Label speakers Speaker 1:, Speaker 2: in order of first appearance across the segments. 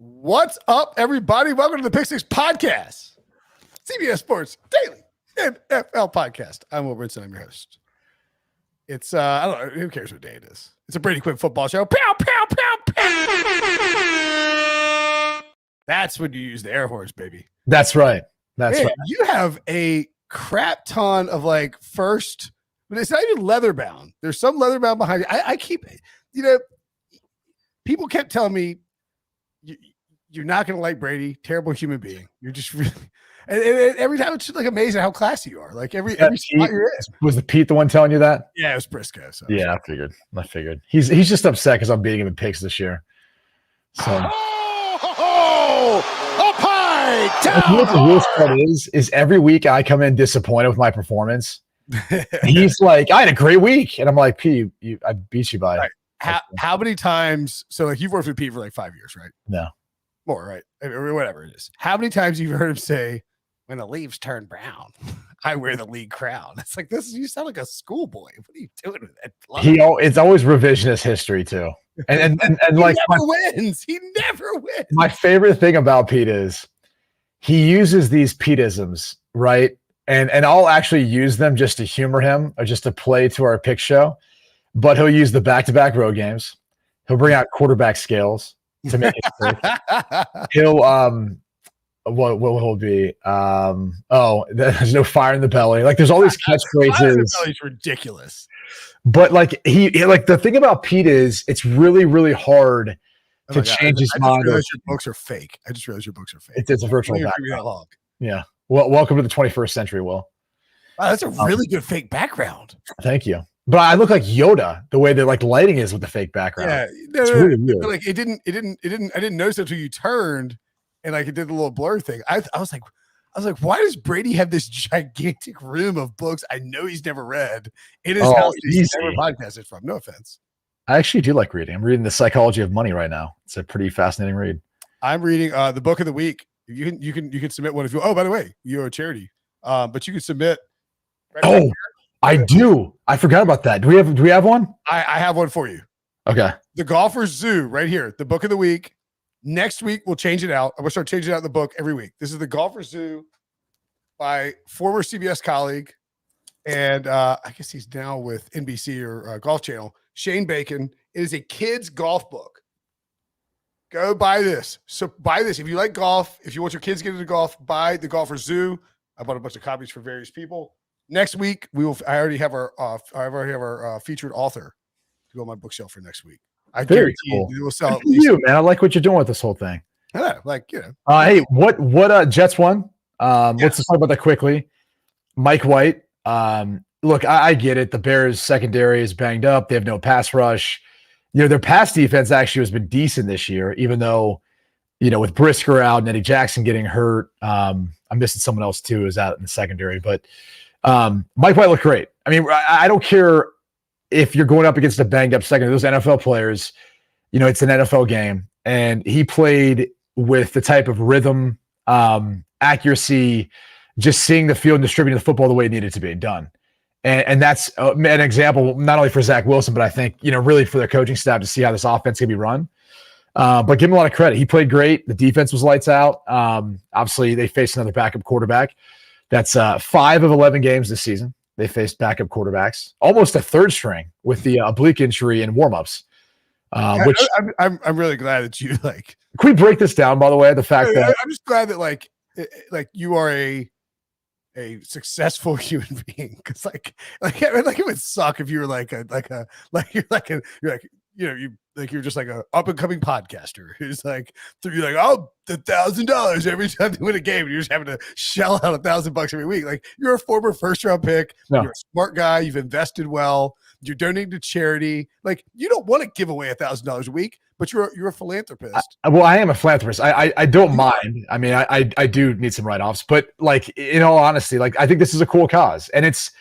Speaker 1: What's up, everybody? Welcome to the Pick Six Podcast, CBS Sports Daily NFL Podcast. I'm Will Brinson. I'm your host. It's I don't know who cares what day it is. It's a Brady Quinn football show. Pow, pow, pow, pow. That's when you use the air horns, baby.
Speaker 2: That's right. That's right.
Speaker 1: You have a crap ton of like first, but it's not even leather bound. There's some leather bound behind you. I keep, people kept telling me you're not going to like Brady, terrible human being. You're just really, and every time it's just like amazing how classy you are. Like every spot you're in.
Speaker 2: Was the Pete the one telling you that?
Speaker 1: Yeah, it was Briscoe. So.
Speaker 2: Yeah, I figured. He's just upset because I'm beating him in picks this year. So
Speaker 1: up high, down.
Speaker 2: What the worst part is every week I come in disappointed with my performance. He's like, I had a great week, and I'm like, Pete, I beat you by.
Speaker 1: Right. How many times? So like you've worked with Pete for like 5 years, right?
Speaker 2: No.
Speaker 1: More, right? Or whatever it is. How many times you've heard him say, when the leaves turn brown, I wear the league crown? It's like, you sound like a schoolboy. What are you doing with that?
Speaker 2: It's always revisionist history too. And like
Speaker 1: never wins. He never wins.
Speaker 2: My favorite thing about Pete is he uses these Pete-isms, right? And I'll actually use them just to humor him or just to play to our pick show. But he'll use the back-to-back road games. He'll bring out quarterback scales to make it quick. He'll what will he'll be? There's no fire in the belly. Like there's all these catchphrases. Fire in the
Speaker 1: belly is ridiculous.
Speaker 2: But like he the thing about Pete is it's really, really hard to change his mind.
Speaker 1: I just realized your books are fake.
Speaker 2: It's a virtual background. Yeah. Well, welcome to the 21st century, Will.
Speaker 1: Wow, that's a really good fake background.
Speaker 2: Thank you. But I look like Yoda the way that like lighting is with the fake background.
Speaker 1: Yeah,
Speaker 2: it's really weird.
Speaker 1: Like it didn't. I didn't notice it until you turned, and like it did the little blur thing. I was like, why does Brady have this gigantic room of books? I know he's never read. It is house he's never podcasted from. No offense.
Speaker 2: I actually do like reading. I'm reading The Psychology of Money right now. It's a pretty fascinating read.
Speaker 1: I'm reading the book of the week. You can submit one if you. Oh, by the way, you're a charity, but you can submit.
Speaker 2: Right I do. I forgot about that. Do we have one?
Speaker 1: I have one for you.
Speaker 2: Okay.
Speaker 1: The Golfer's Zoo right here. The book of the week. Next week we'll change it out. I'm gonna start changing out the book every week. This is the Golfer's Zoo by former CBS colleague, and I guess he's now with NBC or Golf Channel. Shane Bacon. It is a kid's golf book. Go buy this. So buy this if you like golf. If you want your kids to get into golf, buy the Golfer's Zoo. I bought a bunch of copies for various people. Next week, I already have our featured author to go on my bookshelf for next week. I guarantee you we will sell.
Speaker 2: You, man, I like what you're doing with this whole thing.
Speaker 1: Yeah,
Speaker 2: hey, what Jets won? Let's just talk about that quickly. Mike White. Look, I get it. The Bears secondary is banged up. They have no pass rush. Their pass defense actually has been decent this year, even though, with Brisker out and Eddie Jackson getting hurt. I'm missing someone else too who's out in the secondary, but. Mike White looked great. I mean, I don't care if you're going up against a banged up secondary. Those NFL players, it's an NFL game, and he played with the type of rhythm, accuracy, just seeing the field and distributing the football the way it needed to be done. And that's an example not only for Zach Wilson, but I think really for their coaching staff to see how this offense can be run. But give him a lot of credit. He played great. The defense was lights out. Obviously, they faced another backup quarterback. That's 5 of 11 games this season. They faced backup quarterbacks, almost a third string with the oblique injury in warmups. Which
Speaker 1: I'm really glad that you like.
Speaker 2: Can we break this down? By the way, the fact that
Speaker 1: I'm just glad that like you are a successful human being, because like it would suck if you were you're just like a up and coming podcaster who's like $1,000 every time they win a game, and you're just having to shell out $1,000 every week. Like, you're a former first round pick. No. You're a smart guy. You've invested well. You're donating to charity. Like, you don't want to give away $1,000 a week, but you're a philanthropist.
Speaker 2: I am a philanthropist. I don't mind. I mean, I do need some write-offs, but like, in all honesty, like, I think this is a cool cause, and it's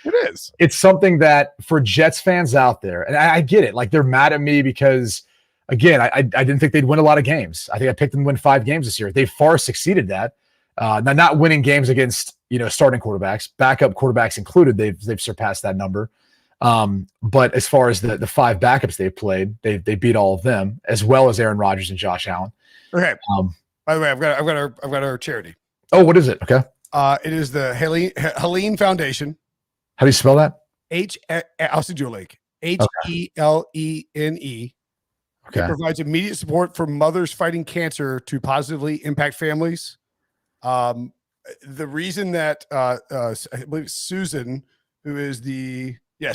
Speaker 2: something that for Jets fans out there, and I get it. Like, they're mad at me because, again, I didn't think they'd win a lot of games. I think I picked them to win 5 games this year. They far succeeded that. Now, not winning games against starting quarterbacks, backup quarterbacks included, they've surpassed that number. But as far as the 5 backups they played, they beat all of them, as well as Aaron Rodgers and Josh Allen.
Speaker 1: Okay. By the way, I've got our charity.
Speaker 2: Oh, what is it? Okay.
Speaker 1: It is the Helene Foundation.
Speaker 2: How do you spell that?
Speaker 1: I'll send you a link. HELENE.
Speaker 2: Okay.
Speaker 1: It provides immediate support for mothers fighting cancer to positively impact families. The reason that I believe Susan, who is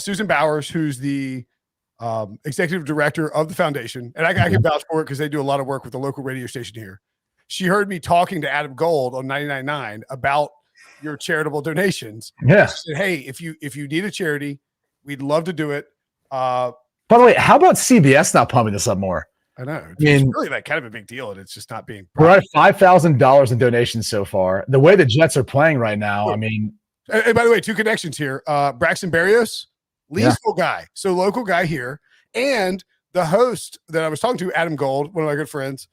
Speaker 1: Susan Bowers, who's the executive director of the foundation, and I can vouch for it because they do a lot of work with the local radio station here. She heard me talking to Adam Gold on 99.9 about your charitable donations.
Speaker 2: Yeah.
Speaker 1: She said, hey, if you need a charity, we'd love to do it.
Speaker 2: By the way, how about CBS not pumping this up more?
Speaker 1: I know. It's really like kind of a big deal, and it's just not being.
Speaker 2: We're at $5,000 in donations so far. The way the Jets are playing right now, I mean.
Speaker 1: And by the way, 2 connections here. Braxton Berrios, Leesville guy, so local guy here, and the host that I was talking to, Adam Gold, one of my good friends,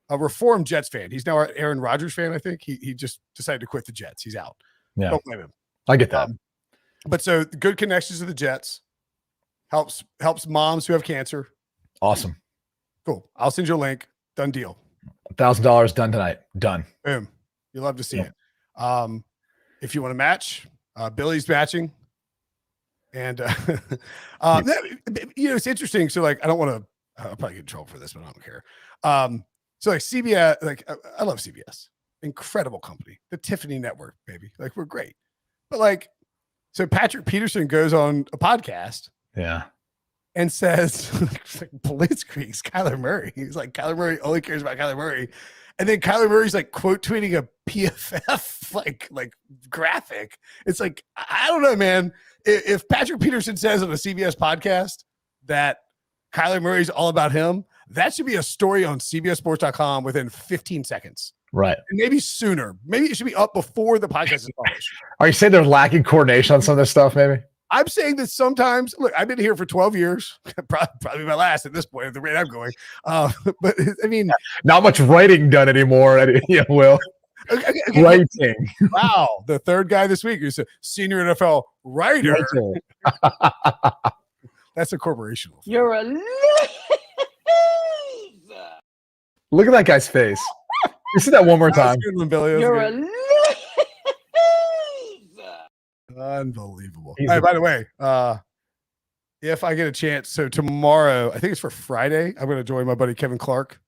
Speaker 1: a reformed Jets fan. He's now an Aaron Rodgers fan, I think. He just decided to quit the Jets. He's out.
Speaker 2: Yeah.
Speaker 1: Don't blame him.
Speaker 2: I get that.
Speaker 1: But so good connections to the Jets. Helps moms who have cancer.
Speaker 2: Awesome.
Speaker 1: Cool. I'll send you a link. Done deal.
Speaker 2: $1,000 done tonight. Done.
Speaker 1: Boom. You'll love to see it. If you want to match, Billy's matching. And it's interesting. So like, I don't want to. I'll probably get in trouble for this, but I don't care. So like CBS, like I love CBS. Incredible company. The Tiffany Network, baby. Like we're great. But like, so Patrick Peterson goes on a podcast.
Speaker 2: Yeah.
Speaker 1: And says, like, Blitzkrieg's Kyler Murray. He's like, Kyler Murray only cares about Kyler Murray. And then Kyler Murray's like quote tweeting a PFF like graphic. It's like, I don't know, man. If Patrick Peterson says on a CBS podcast that Kyler Murray's all about him, that should be a story on CBSSports.com within 15 seconds.
Speaker 2: Right.
Speaker 1: And maybe sooner. Maybe it should be up before the podcast is published.
Speaker 2: Are you saying they're lacking coordination on some of this stuff, maybe?
Speaker 1: I'm saying that sometimes, look, I've been here for 12 years, probably my last at this point at the rate I'm going. But I mean,
Speaker 2: not much writing done anymore. Will.
Speaker 1: Okay.
Speaker 2: Writing.
Speaker 1: Wow. The third guy this week who's a senior NFL writer. That's a corporation.
Speaker 3: You're a loser.
Speaker 2: Look at that guy's face. You see that one more time.
Speaker 3: You're a loser.
Speaker 1: Unbelievable. Hey, by the way, if I get a chance, so tomorrow, I think it's for Friday, I'm going to join my buddy Kevin Clark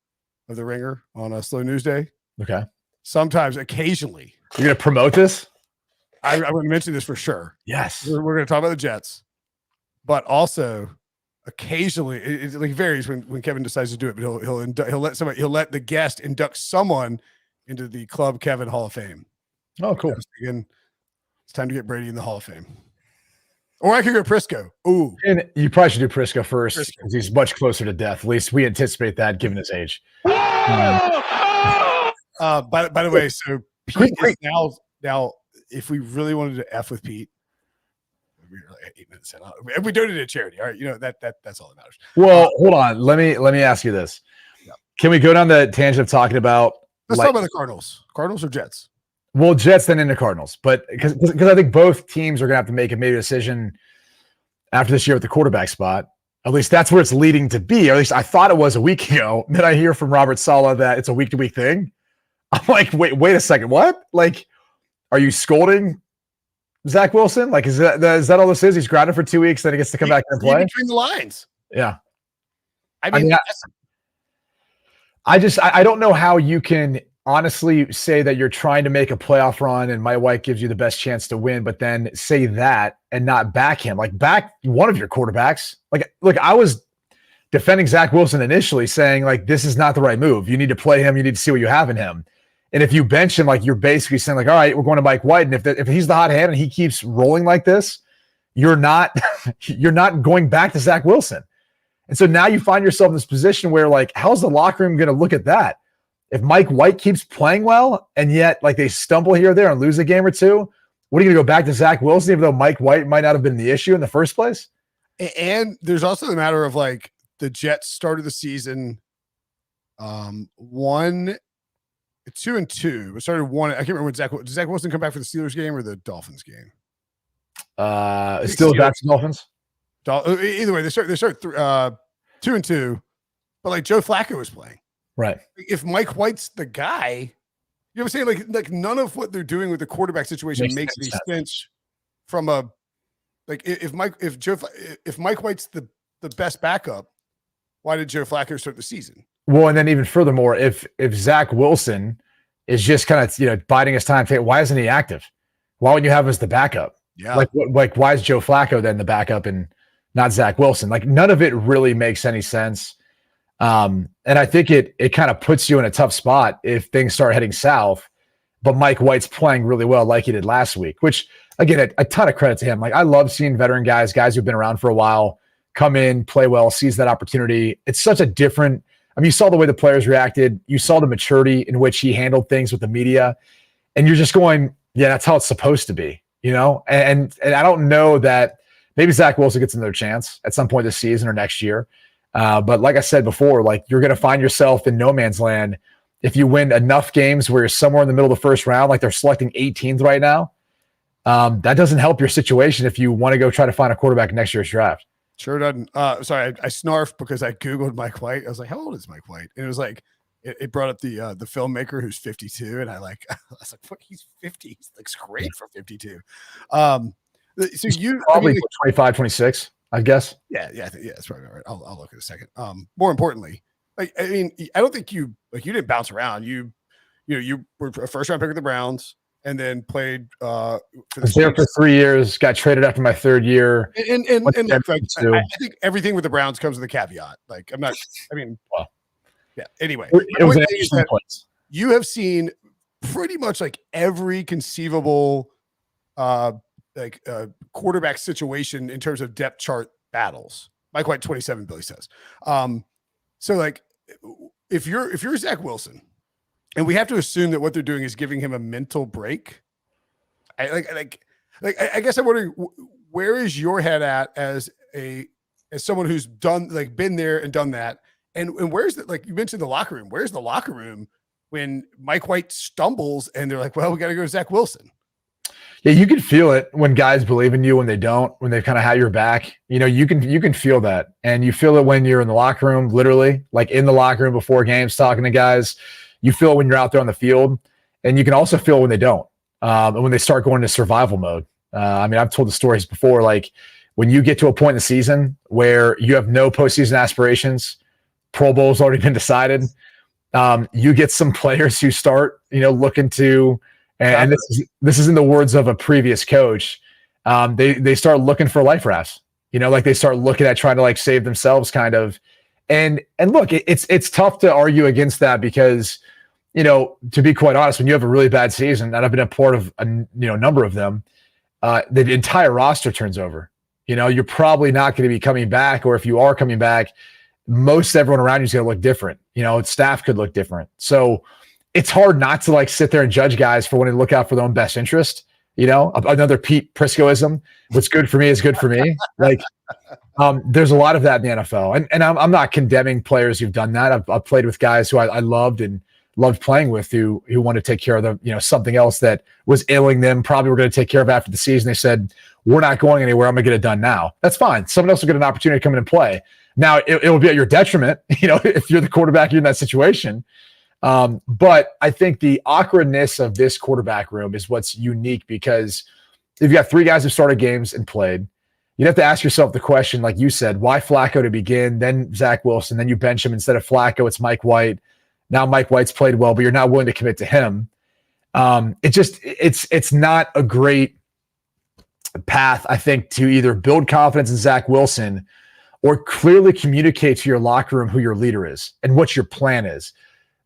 Speaker 1: of The Ringer on a Slow News Day.
Speaker 2: Okay.
Speaker 1: Sometimes, occasionally.
Speaker 2: You're going to promote this?
Speaker 1: I'm going to mention this for sure.
Speaker 2: Yes.
Speaker 1: We're going to talk about the Jets, but also occasionally it like varies when Kevin decides to do it, but he'll let the guest induct someone into the Club Kevin Hall of Fame.
Speaker 2: Oh, cool.
Speaker 1: Again, it's time to get Brady in the Hall of Fame. Or I could go Prisco. Ooh.
Speaker 2: And you probably should do Prisco first because he's much closer to death. At least we anticipate that given his age.
Speaker 1: By the way, so Pete is now if we really wanted to F with Pete, we're like 8 minutes in. If we donated to charity, all right, that's all that matters.
Speaker 2: Well, hold on. Let me ask you this. Yeah. Can we go down the tangent of talking about
Speaker 1: let's talk about the Cardinals. Cardinals or Jets?
Speaker 2: Well, Jets then into Cardinals, but because I think both teams are going to have to make a major decision after this year with the quarterback spot. At least that's where it's leading to be. Or at least I thought it was a week ago. Then I hear from Robert Saleh that it's a week-to-week thing. I'm like, wait a second, what? Like, are you scolding Zach Wilson? Like, is that all this is? He's grounded for 2 weeks, then he gets to come back and play
Speaker 1: between the lines.
Speaker 2: Yeah,
Speaker 1: I mean
Speaker 2: I don't know how you can honestly say that you're trying to make a playoff run and Mike White gives you the best chance to win, but then say that and not back him. Like, back one of your quarterbacks. Like, look, I was defending Zach Wilson initially, saying, like, this is not the right move. You need to play him. You need to see what you have in him. And if you bench him, like, you're basically saying, like, all right, we're going to Mike White. And if he's the hot hand and he keeps rolling like this, you're not going back to Zach Wilson. And so now you find yourself in this position where, like, how's the locker room going to look at that? If Mike White keeps playing well and yet, like, they stumble here or there and lose a game or two, what are you going to go back to Zach Wilson, even though Mike White might not have been the issue in the first place?
Speaker 1: And there's also the matter of, like, the Jets started the season 1-2-2. It started 1. I can't remember when did Zach Wilson come back for the Steelers game or the Dolphins game?
Speaker 2: Still back to Dolphins.
Speaker 1: Either way, they start 2-2, but like Joe Flacco was playing.
Speaker 2: Right.
Speaker 1: If Mike White's the guy, you know what I'm saying? Like none of what they're doing with the quarterback situation makes any sense from a like if Mike White's the best backup, why did Joe Flacco start the season?
Speaker 2: Well, and then even furthermore, if Zach Wilson is just kind of biding his time, why isn't he active? Why wouldn't you have him as the backup?
Speaker 1: Yeah.
Speaker 2: Like why is Joe Flacco then the backup and not Zach Wilson? Like none of it really makes any sense. And I think it kind of puts you in a tough spot if things start heading south, but Mike White's playing really well like he did last week, which again, a ton of credit to him. Like I love seeing veteran guys who've been around for a while, come in, play well, seize that opportunity. It's such a different, you saw the way the players reacted. You saw the maturity in which he handled things with the media, and you're just going, yeah, that's how it's supposed to be, And I don't know that maybe Zach Wilson gets another chance at some point this season or next year. But like I said before, like you're going to find yourself in no man's land if you win enough games where you're somewhere in the middle of the first round, like they're selecting 18th right now. That doesn't help your situation if you want to go try to find a quarterback next year's draft.
Speaker 1: Sure doesn't. Sorry, I snarfed because I Googled Mike White. I was like, how old is Mike White? And it was like, it brought up the filmmaker who's 52. And I was like, fuck, he's 50. He looks great for 52. So
Speaker 2: he's probably 25, 26, I guess.
Speaker 1: Yeah, that's probably all right. I'll look in a second. More importantly, I don't think you didn't bounce around. You were a first round pick of the Browns. And then played
Speaker 2: for there for 3 years, got traded after my third year.
Speaker 1: And I think everything with the Browns comes with a caveat. Like yeah. Anyway,
Speaker 2: it was an interesting place.
Speaker 1: You have seen pretty much like every conceivable quarterback situation in terms of depth chart battles. Mike White 27, Billy says. So like if you're Zach Wilson, and we have to assume that what they're doing is giving him a mental break. I guess I'm wondering, where is your head at as someone who's been there and done that, and where's you mentioned the locker room? Where's the locker room when Mike White stumbles and they're like, well, we got to go to Zach Wilson?
Speaker 2: Yeah, you can feel it when guys believe in you, when they don't, when they've kind of had your back. You can feel that, and you feel it when you're in the locker room, literally, like in the locker room before games, talking to guys. You feel it when you're out there on the field, and you can also feel it when they don't, and when they start going into survival mode. I've told the stories before, like when you get to a point in the season where you have no postseason aspirations, Pro Bowl's already been decided. You get some players who start, looking to, and this is in the words of a previous coach. They start looking for life rafts. They start looking at trying to save themselves, kind of. And look, it's tough to argue against that because, to be quite honest, when you have a really bad season, and I've been a part of a number of them, the entire roster turns over. You're probably not going to be coming back, or if you are coming back, most everyone around you is going to look different. Staff could look different. So it's hard not to sit there and judge guys for wanting to look out for their own best interest. Another Pete Priscoism. What's good for me is good for me. There's a lot of that in the NFL, and I'm not condemning players who've done that. I've played with guys who I loved and loved playing with who wanted to take care of them, something else that was ailing them, probably were going to take care of after the season. They said, we're not going anywhere. I'm going to get it done now. That's fine. Someone else will get an opportunity to come in and play. Now, it will be at your detriment, if you're the quarterback, you're in that situation. But I think the awkwardness of this quarterback room is what's unique, because if you got three guys who started games and played, you'd have to ask yourself the question, like you said, why Flacco to begin, then Zach Wilson, then you bench him. Instead of Flacco, it's Mike White. Now Mike White's played well, but you're not willing to commit to him. It's not a great path, I think, to either build confidence in Zach Wilson or clearly communicate to your locker room who your leader is and what your plan is.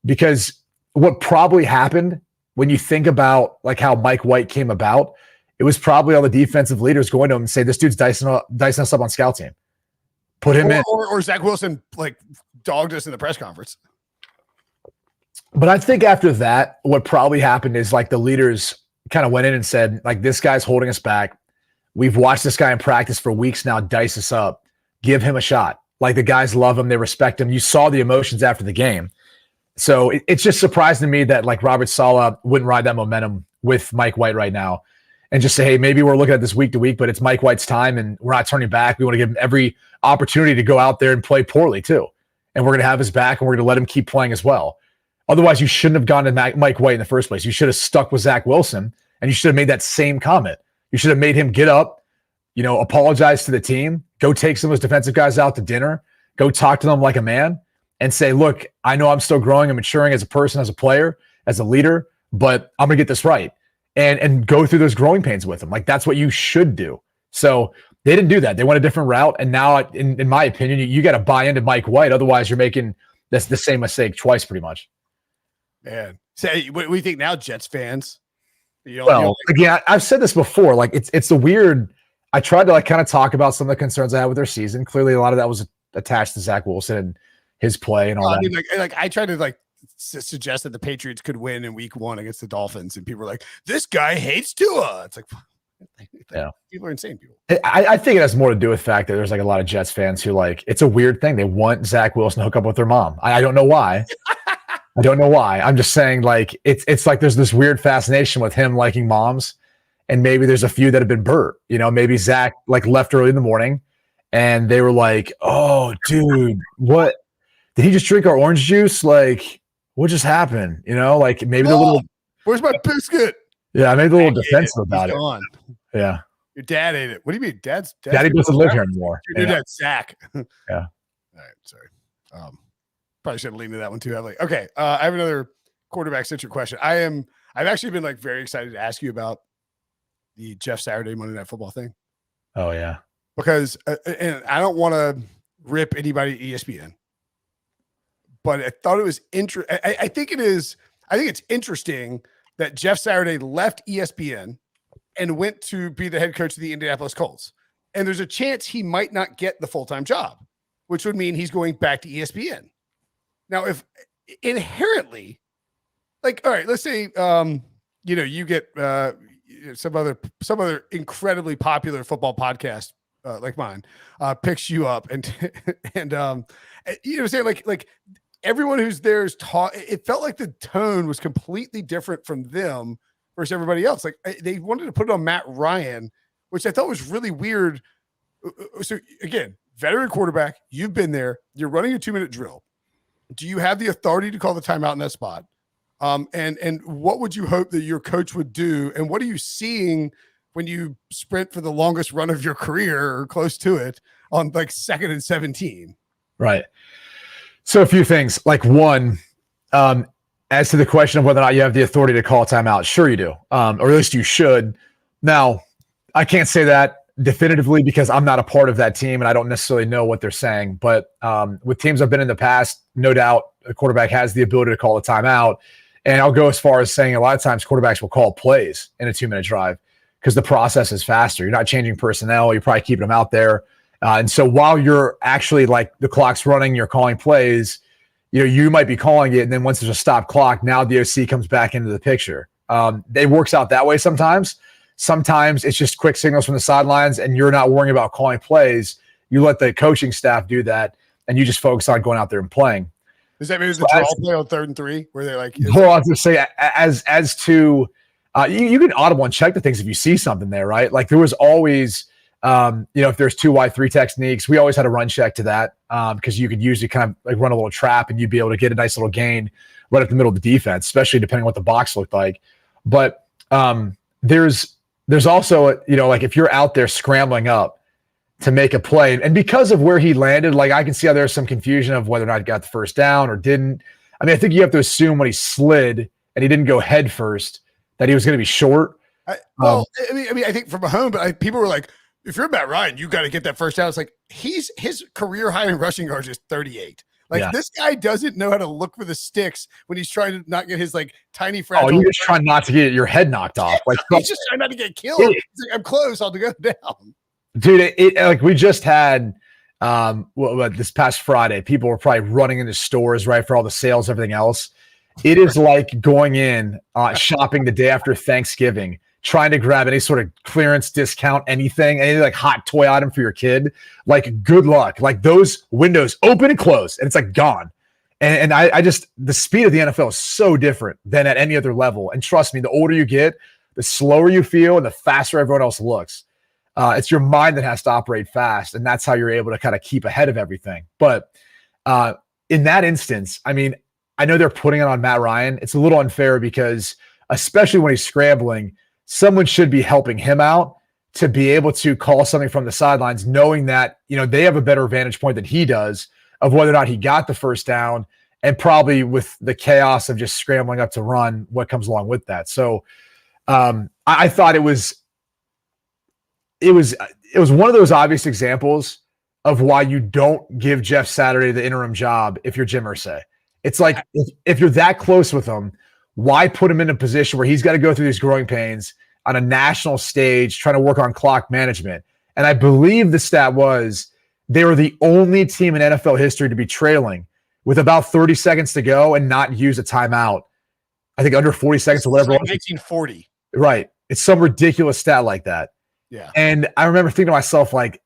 Speaker 2: Because what probably happened when you think about how Mike White came about, it was probably all the defensive leaders going to him and say, this dude's dicing us up on scout team. Put him in.
Speaker 1: Or Zach Wilson dogged us in the press conference.
Speaker 2: But I think after that, what probably happened is the leaders kind of went in and said, this guy's holding us back. We've watched this guy in practice for weeks now, dice us up. Give him a shot. The guys love him. They respect him. You saw the emotions after the game. So it's just surprising to me that Robert Saleh wouldn't ride that momentum with Mike White right now. and just say, hey, maybe we're looking at this week to week, but it's Mike White's time and we're not turning back. We want to give him every opportunity to go out there and play poorly too. And we're going to have his back and we're going to let him keep playing as well. Otherwise, you shouldn't have gone to Mike White in the first place. You should have stuck with Zach Wilson, and you should have made that same comment. You should have made him get up, apologize to the team, go take some of those defensive guys out to dinner, go talk to them like a man, and say, look, I know I'm still growing and maturing as a person, as a player, as a leader, but I'm going to get this right. And go through those growing pains with them. Like, that's what you should do. So they didn't do that. They went a different route. And now, in my opinion, you got to buy into Mike White. Otherwise, you're making the same mistake twice pretty much.
Speaker 1: Man. Say, what do you think now, Jets fans?
Speaker 2: Again, I've said this before. Like, it's a weird – I tried to, kind of talk about some of the concerns I had with their season. Clearly, a lot of that was attached to Zach Wilson and his play and all that.
Speaker 1: I mean, I tried to, suggest that the Patriots could win in week 1 against the Dolphins, and people were like, this guy hates Tua. It's like, yeah, people are insane people.
Speaker 2: I think it has more to do with the fact that there's a lot of Jets fans who it's a weird thing. They want Zach Wilson to hook up with their mom. I don't know why. I don't know why. I'm just saying it's like there's this weird fascination with him liking moms, and maybe there's a few that have been burnt. Maybe Zach left early in the morning and they were like, oh dude, what did he just drink our orange juice? What just happened? Maybe the little,
Speaker 1: where's my biscuit?
Speaker 2: Yeah, I made a little defensive about it.
Speaker 1: Gone.
Speaker 2: Yeah.
Speaker 1: Your dad ate it. What do you mean?
Speaker 2: Daddy doesn't live here anymore.
Speaker 1: Your dad's Zach.
Speaker 2: Yeah.
Speaker 1: All right. Sorry. Probably should have leaned into that one too heavily. Okay. I have another quarterback-centric question. I've actually been very excited to ask you about the Jeff Saturday Monday Night Football thing.
Speaker 2: Oh yeah.
Speaker 1: Because and I don't want to rip anybody at ESPN, but I thought it was interesting. I think it's interesting that Jeff Saturday left ESPN and went to be the head coach of the Indianapolis Colts. And there's a chance he might not get the full-time job, which would mean he's going back to ESPN. Now, if inherently, all right, let's say, you get some other incredibly popular football podcast like mine picks you up and saying like everyone who's there is taught. It felt like the tone was completely different from them versus everybody else. They wanted to put it on Matt Ryan, which I thought was really weird. So again, veteran quarterback, you've been there. You're running a 2-minute drill. Do you have the authority to call the timeout in that spot? And what would you hope that your coach would do? And what are you seeing when you sprint for the longest run of your career or close to it on 2nd and 17?
Speaker 2: Right. So a few things. One, as to the question of whether or not you have the authority to call a timeout, sure you do, or at least you should. Now, I can't say that definitively because I'm not a part of that team and I don't necessarily know what they're saying. But with teams I've been in the past, no doubt a quarterback has the ability to call a timeout. And I'll go as far as saying a lot of times quarterbacks will call plays in a 2-minute drive because the process is faster. You're not changing personnel. You're probably keeping them out there. And so while you're actually the clock's running, you're calling plays, you might be calling it. And then once there's a stop clock, now the OC comes back into the picture. It works out that way sometimes. Sometimes it's just quick signals from the sidelines and you're not worrying about calling plays. You let the coaching staff do that and you just focus on going out there and playing.
Speaker 1: Does that mean the draw play on 3rd and 3 where they're
Speaker 2: well, I was going to say as to you can audible and check the things if you see something there, right? There was always, if there's 2 wide 3 techniques, we always had a run check to that because you could usually kind of run a little trap and you'd be able to get a nice little gain right up the middle of the defense, especially depending on what the box looked like. But there's also, if you're out there scrambling up to make a play, and because of where he landed, I can see how there's some confusion of whether or not he got the first down or didn't. I mean, I think you have to assume when he slid and he didn't go head first that he was going to be short.
Speaker 1: I think from a home, but people were like, if you're Matt Ryan, you got to get that first down. It's his career high in rushing yards is 38. This guy doesn't know how to look for the sticks when he's trying to not get his tiny fragile.
Speaker 2: Oh, you're just trying not to get your head knocked off.
Speaker 1: He's just trying not to get killed. He's I'm close. I'll go down.
Speaker 2: Dude, we just had this past Friday, people were probably running into stores, right, for all the sales, everything else. It is like going in shopping the day after Thanksgiving, trying to grab any sort of clearance discount, anything, any hot toy item for your kid. Good luck. Those windows open and close, and it's gone. And I just, the speed of the NFL is so different than at any other level. And trust me, the older you get, the slower you feel and the faster everyone else looks. It's your mind that has to operate fast, and that's how you're able to kind of keep ahead of everything. But in that instance, I mean, I know they're putting it on Matt Ryan. It's a little unfair because, especially when he's scrambling, someone should be helping him out to be able to call something from the sidelines, knowing that, they have a better vantage point than he does of whether or not he got the first down, and probably with the chaos of just scrambling up to run, what comes along with that. So I thought it was one of those obvious examples of why you don't give Jeff Saturday the interim job if you're Jim Irsay. It's like, if you're that close with him, why put him in a position where he's got to go through these growing pains on a national stage trying to work on clock management? And I believe the stat was they were the only team in NFL history to be trailing with about 30 seconds to go and not use a timeout. I think under 40 seconds or whatever.
Speaker 1: Like 1940.
Speaker 2: Right. It's some ridiculous stat like that.
Speaker 1: Yeah.
Speaker 2: And I remember thinking to myself, like,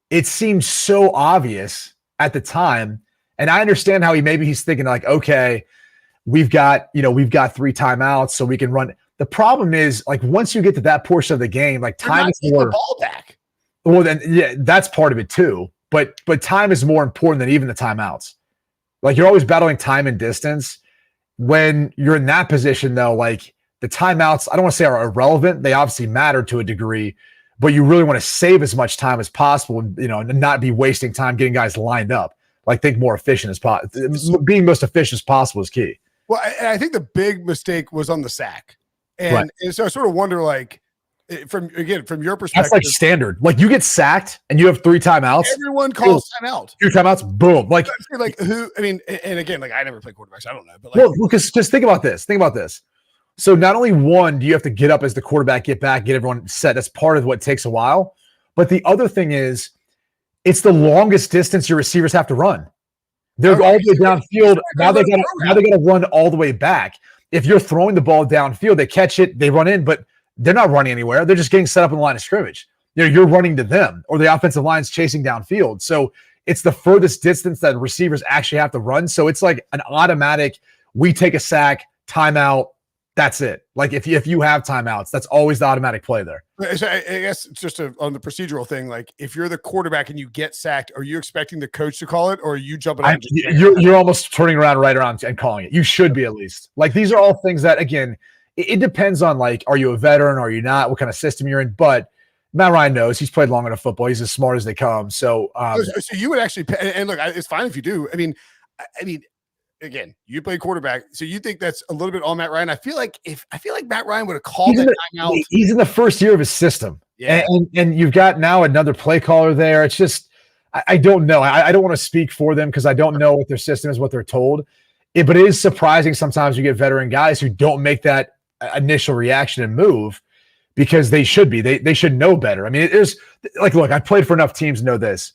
Speaker 2: it seemed so obvious at the time. And I understand how he's thinking like, okay, we've got 3 timeouts so we can run. The problem is, like, once you get to that portion of the game, like, time is more
Speaker 1: the ball back.
Speaker 2: Well, then, yeah, that's part of it too. But time is more important than even the timeouts. Like, you're always battling time and distance. When you're in that position, though, like, the timeouts, I don't want to say are irrelevant. They obviously matter to a degree, but you really want to save as much time as possible, and not be wasting time getting guys lined up. Like, think more efficient as possible. Being most efficient as possible is key.
Speaker 1: Well, I think the big mistake was on the sack. And,
Speaker 2: right.
Speaker 1: and so I sort of wonder, like, from your perspective,
Speaker 2: that's like standard. Like, you get sacked and you have 3 timeouts.
Speaker 1: Everyone calls timeout.
Speaker 2: 2 timeouts, boom. Like
Speaker 1: who? I mean, and again, like, I never played quarterback, so I don't know. But
Speaker 2: well, because just think about this. So not only one, do you have to get up as the quarterback, get back, get everyone set. That's part of what takes a while. But the other thing is, it's the longest distance your receivers have to run. They're all the way downfield. Now they got to run all the way back. If you're throwing the ball downfield, they catch it, they run in, but they're not running anywhere. They're just getting set up in the line of scrimmage. You're running to them, or the offensive line's chasing downfield. So it's the furthest distance that receivers actually have to run. So it's like an automatic, we take a sack, timeout, that's it. Like, if you have timeouts, that's always the automatic play there.
Speaker 1: So I guess it's just on the procedural thing. Like, if you're the quarterback and you get sacked, are you expecting the coach to call it, or are you jumping on?
Speaker 2: You're almost turning right around and calling it. You should be, at least. Like, these are all things that, again, it depends on, like, are you a veteran or are you not? What kind of system you're in? But Matt Ryan knows. He's played long enough football. He's as smart as they come. So
Speaker 1: you would actually – and look, it's fine if you do. I mean, again, you play quarterback, so you think that's a little bit on Matt Ryan. I feel like Matt Ryan would have called that timeout.
Speaker 2: He's in the first year of his system.
Speaker 1: Yeah.
Speaker 2: And you've got now another play caller there. It's just – I don't know. I don't want to speak for them because I don't know what their system is, what they're told. But it is surprising sometimes you get veteran guys who don't make that initial reaction and move, because they should be. They should know better. I mean, there's like, look, I've played for enough teams to know this.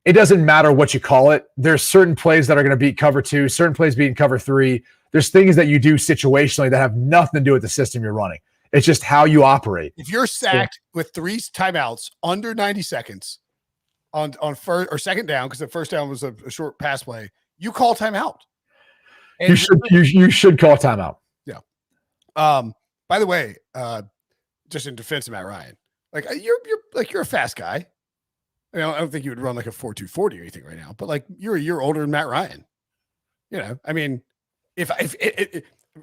Speaker 2: It doesn't matter what you call it. There's certain plays that are going to beat cover 2, certain plays beating cover 3. There's things that you do situationally that have nothing to do with the system you're running. It's just how you operate.
Speaker 1: If you're sacked with 3 timeouts under 90 seconds on first or second down, because the first down was a short pass play, you call timeout. And
Speaker 2: you should call timeout.
Speaker 1: Yeah. By the way, just in defense of Matt Ryan, like, you're a fast guy. I don't think you would run like a 4.240 or anything right now, but like, you're a year older than Matt Ryan. I mean, if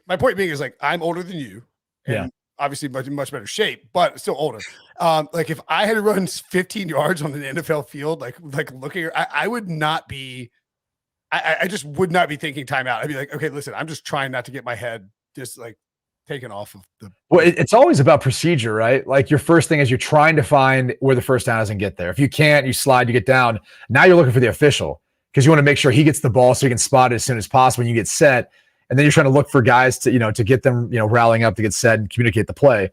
Speaker 1: my point being is, like, I'm older than you, and obviously much better shape, but still older. Like, if I had to run 15 yards on an NFL field, like looking, I would not be. I just would not be thinking timeout. I'd be like, okay, listen, I'm just trying not to get my head just like taken off of the.
Speaker 2: Well, it's always about procedure, right? Like, your first thing is you're trying to find where the first down doesn't get there. If you can't, you slide, you get down. Now you're looking for the official, because you want to make sure he gets the ball so he can spot it as soon as possible when you get set. And then you're trying to look for guys to get them, rallying up to get set and communicate the play.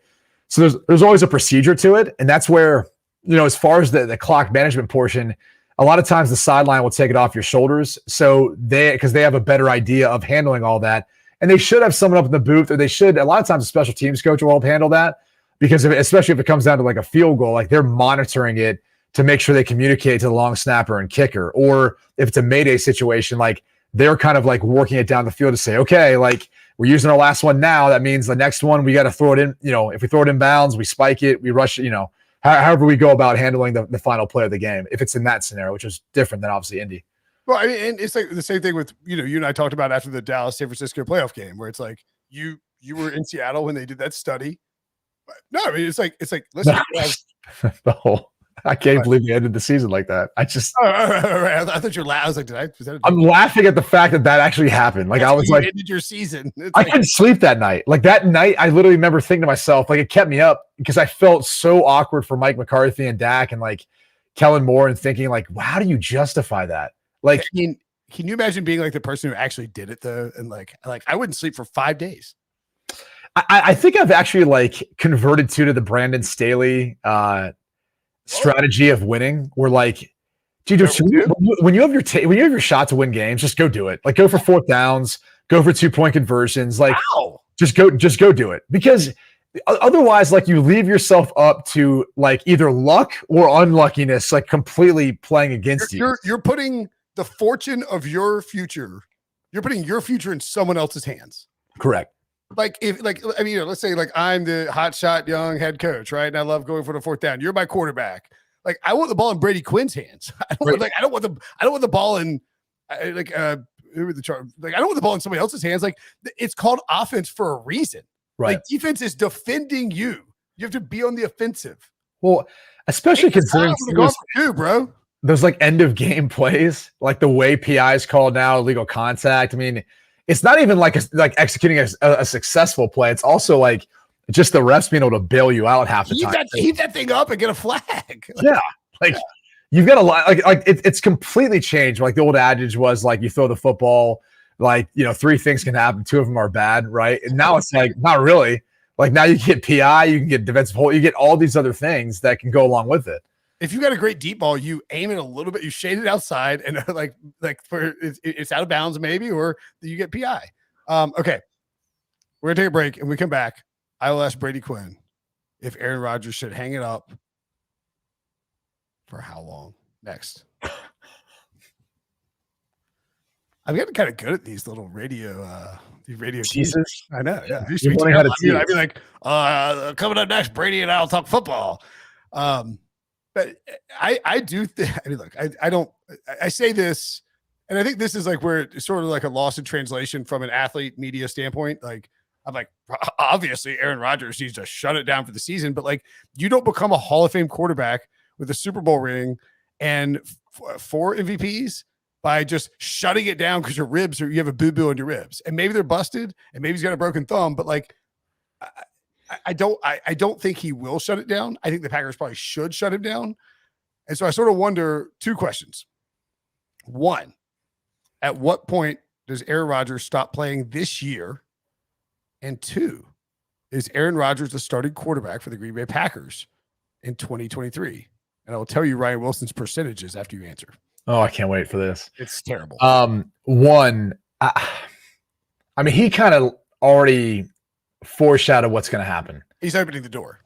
Speaker 2: So there's always a procedure to it. And that's where, as far as the clock management portion, a lot of times the sideline will take it off your shoulders. So because they have a better idea of handling all that. And they should have someone up in the booth, or a lot of times a special teams coach will help handle that, because especially if it comes down to like a field goal, like, they're monitoring it to make sure they communicate to the long snapper and kicker. Or if it's a mayday situation, like, they're kind of like working it down the field to say, okay, like, we're using our last one now. That means the next one we got to throw it in. If we throw it in bounds, we spike it, we rush it. However we go about handling the final play of the game, if it's in that scenario, which is different than obviously Indy.
Speaker 1: Well, I mean, and it's like the same thing with you and I talked about after the Dallas San Francisco playoff game, where it's like you were in Seattle when they did that study. No, I mean it's like listen.
Speaker 2: I can't believe you ended the season like that. I just
Speaker 1: I thought you were laughing. I was like,
Speaker 2: I'm laughing at the fact that actually happened. Like I was like,
Speaker 1: ended your season.
Speaker 2: I couldn't sleep that night. Like that night, I literally remember thinking to myself, like it kept me up because I felt so awkward for Mike McCarthy and Dak and like Kellen Moore and thinking like, well, how do you justify that? Like,
Speaker 1: I mean, can you imagine being like the person who actually did it though? And like I wouldn't sleep for 5 days.
Speaker 2: I think I've actually like converted to the Brandon Staley strategy of winning. Where like, dude, when you have your shot to win games, just go do it. Like go for 4th downs, go for 2-point conversions. Like just go do it, because otherwise, like you leave yourself up to like either luck or unluckiness, like completely playing against you.
Speaker 1: You're putting the fortune of your future. You're putting your future in someone else's hands.
Speaker 2: Correct.
Speaker 1: Like let's say like I'm the hotshot young head coach, right? And I love going for the 4th down. You're my quarterback. Like I want the ball in Brady Quinn's hands. I don't want the ball in I don't want the ball in somebody else's hands. Like it's called offense for a reason.
Speaker 2: Right.
Speaker 1: Like defense is defending you. You have to be on the offensive.
Speaker 2: Well, especially considering
Speaker 1: bro.
Speaker 2: Those like end of game plays, like the way PI is called now, illegal contact. I mean, it's not even like executing a successful play. It's also like just the refs being able to bail you out half the time.
Speaker 1: Heat that thing up and get a flag.
Speaker 2: You've got a lot. Like it's completely changed. Like the old adage was like you throw the football, like 3 things can happen, 2 of them are bad, right? And now it's like not really. Like now you get PI, you can get defensive hold, you get all these other things that can go along with it.
Speaker 1: If you got a great deep ball, you aim it a little bit, you shade it outside, and it's out of bounds maybe, or you get PI. Okay, we're gonna take a break, and we come back. I will ask Brady Quinn if Aaron Rodgers should hang it up for how long. Next, I'm getting kind of good at these little radio teasers. I know. Yeah, I'd be like, coming up next, Brady and I'll talk football. But I do think, I mean, look, I say this, and I think this is like where it's sort of like a loss in translation from an athlete media standpoint. Like, I'm like, obviously Aaron Rodgers needs to shut it down for the season, but like, you don't become a Hall of Fame quarterback with a Super Bowl ring and 4 MVPs by just shutting it down because you have a boo-boo on your ribs, and maybe they're busted and maybe he's got a broken thumb, but like, I don't think he will shut it down. I think the Packers probably should shut him down. And so I sort of wonder 2 questions. 1, at what point does Aaron Rodgers stop playing this year? And 2, is Aaron Rodgers the starting quarterback for the Green Bay Packers in 2023? And I will tell you Ryan Wilson's percentages after you answer.
Speaker 2: Oh, I can't wait for this.
Speaker 1: It's terrible.
Speaker 2: 1, I mean, he kind of already foreshadow what's going to happen.
Speaker 1: He's opening the door.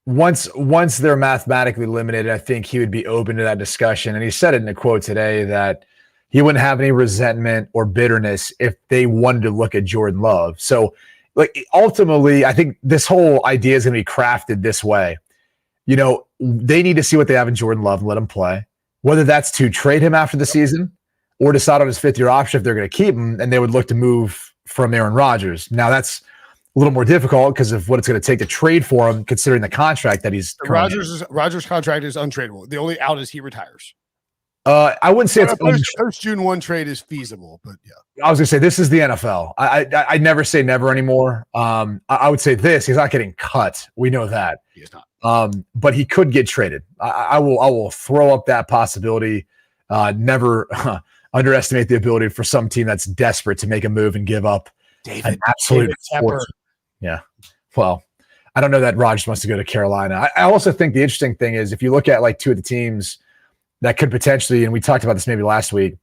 Speaker 2: Once they're mathematically limited, I think he would be open to that discussion. And he said it in a quote today that he wouldn't have any resentment or bitterness if they wanted to look at Jordan Love. So, like, ultimately, I think this whole idea is going to be crafted this way. They need to see what they have in Jordan Love and let him play, whether that's to trade him after the season or decide on his 5th-year option if they're going to keep him, and they would look to move from Aaron Rodgers. Now, that's a little more difficult because of what it's going to take to trade for him, considering the contract that he's
Speaker 1: Rodgers' contract is untradeable. The only out is he retires.
Speaker 2: I wouldn't say it's
Speaker 1: post June 1 trade is feasible, but yeah.
Speaker 2: I was going to say this is the NFL. I never say never anymore. I would say this: he's not getting cut. We know that
Speaker 1: he is not.
Speaker 2: But he could get traded. I will throw up that possibility. Never underestimate the ability for some team that's desperate to make a move and give up an absolute fortune. Yeah. Well, I don't know that Rodgers wants to go to Carolina. I also think the interesting thing is if you look at like 2 of the teams that could potentially, and we talked about this maybe last week,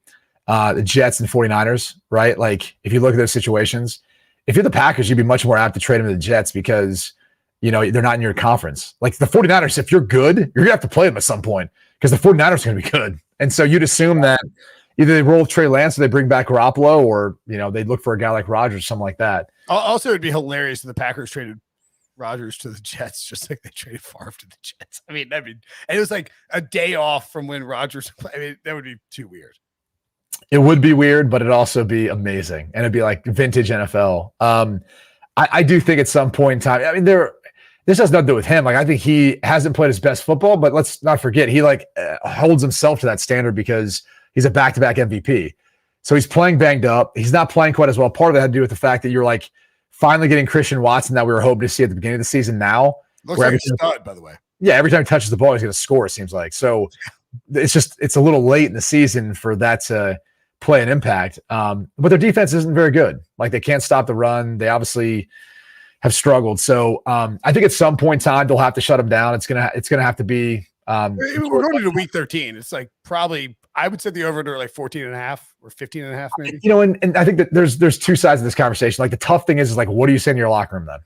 Speaker 2: the Jets and 49ers, right? Like if you look at those situations, if you're the Packers, you'd be much more apt to trade them to the Jets because, they're not in your conference. Like the 49ers, if you're good, you're going to have to play them at some point because the 49ers are going to be good. And so you'd assume that either they roll Trey Lance or they bring back Garoppolo or, they look for a guy like Rodgers or something like that.
Speaker 1: Also, it'd be hilarious if the Packers traded Rodgers to the Jets, just like they traded Favre to the Jets. I mean, and it was like a day off from when Rodgers. I mean, that would be too weird.
Speaker 2: It would be weird, but it'd also be amazing, and it'd be like vintage NFL. I do think at some point in time, I mean, this has nothing to do with him. Like, I think he hasn't played his best football, but let's not forget he holds himself to that standard because he's a back-to-back MVP. So he's playing banged up. He's not playing quite as well. Part of that had to do with the fact that you're like finally getting Christian Watson that we were hoping to see at the beginning of the season. Now,
Speaker 1: looks like a stud, by the way.
Speaker 2: Yeah, every time he touches the ball, he's going to score. It seems like so. It's a little late in the season for that to play an impact. But their defense isn't very good. Like, they can't stop the run. They obviously have struggled. So I think at some point in time they'll have to shut them down. It's gonna have to be.
Speaker 1: We're going into week 13. It's like probably I would say the over under like 14.5 or 15.5 maybe.
Speaker 2: And I think that there's two sides of this conversation. Like, the tough thing is like, what do you say in your locker room then?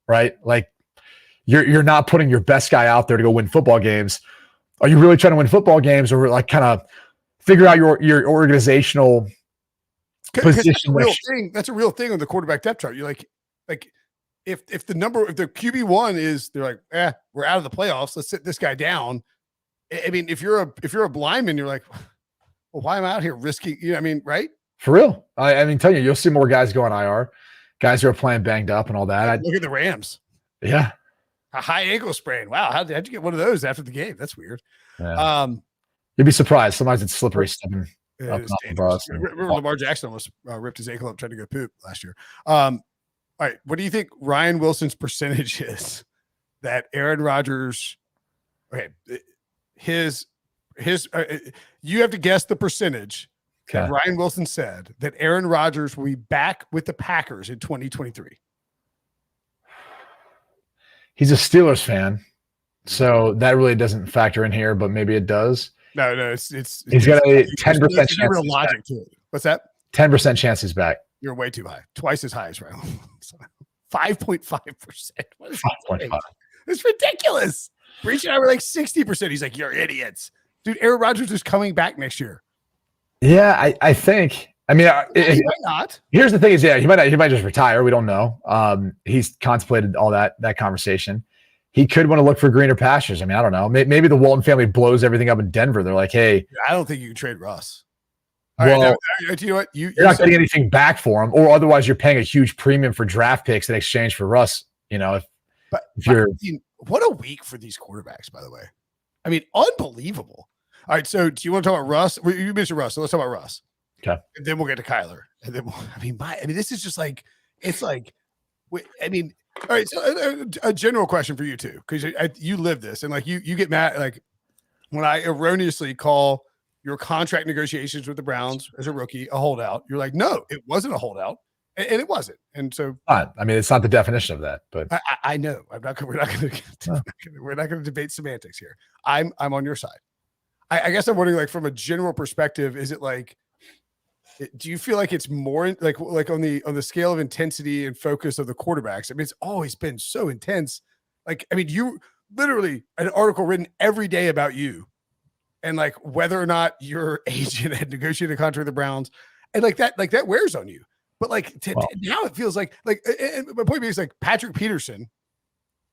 Speaker 2: Right? Like, you're not putting your best guy out there to go win football games. Are you really trying to win football games, or like kind of figure out your organizational position?
Speaker 1: That's a real thing on the quarterback depth chart. You're like if the QB1 is they're like, we're out of the playoffs, let's sit this guy down. I mean, if you're a lineman, you're like, well, why am I out here risking? You know, I mean, right?
Speaker 2: For real. I mean, tell you, you'll see more guys go on IR, guys who are playing banged up and all that.
Speaker 1: Look at the Rams.
Speaker 2: Yeah.
Speaker 1: A high ankle sprain. Wow. How'd you get one of those after the game? That's weird.
Speaker 2: Yeah. You'd be surprised. Sometimes it's slippery stepping up
Speaker 1: the bus. Remember Lamar Jackson almost ripped his ankle up trying to go poop last year. All right. What do you think Ryan Wilson's percentage is that Aaron Rodgers, okay, you have to guess the percentage that Ryan Wilson said that Aaron Rodgers will be back with the Packers in 2023.
Speaker 2: He's a Steelers fan, so that really doesn't factor in here, but maybe it does.
Speaker 1: No, he's
Speaker 2: got a 10% chance.
Speaker 1: Real logic to it. What's that?
Speaker 2: 10% chance he's back.
Speaker 1: You're way too high. Twice as high as Ryan. 5.5%. What is 5.5? It's ridiculous. Breach and I were like 60%. He's like, you're idiots. Dude, Aaron Rodgers is coming back next year.
Speaker 2: Yeah, I think. I mean,
Speaker 1: he might not.
Speaker 2: Here's the thing: is he might just retire. We don't know. He's contemplated all that conversation. He could want to look for greener pastures. I mean, I don't know. Maybe the Walton family blows everything up in Denver. They're like, hey,
Speaker 1: I don't think you can trade Russ.
Speaker 2: Well,
Speaker 1: do you know what? You're
Speaker 2: not getting anything back for him, or otherwise you're paying a huge premium for draft picks in exchange for Russ. You know,
Speaker 1: what a week for these quarterbacks, by the way. I mean, unbelievable. All right, so do you want to talk about Russ? You mentioned Russ, so let's talk about Russ.
Speaker 2: Okay,
Speaker 1: and then we'll get to Kyler, and then this is just like it's like, I mean, all right. So a general question for you too, because you live this, and like you get mad like when I erroneously call your contract negotiations with the Browns as a rookie a holdout. You're like, no, it wasn't a holdout, and it wasn't. And so,
Speaker 2: I mean, it's not the definition of that, but
Speaker 1: I know we're not going to debate semantics here. I'm on your side. I guess I'm wondering, like, from a general perspective, is it like, do you feel like it's more like on the scale of intensity and focus of the quarterbacks? I mean, it's always been so intense. Like, I mean, you literally an article written every day about you and like whether or not your agent had negotiated a contract with the Browns, and like that wears on you. But like now it feels like and my point being is like Patrick Peterson,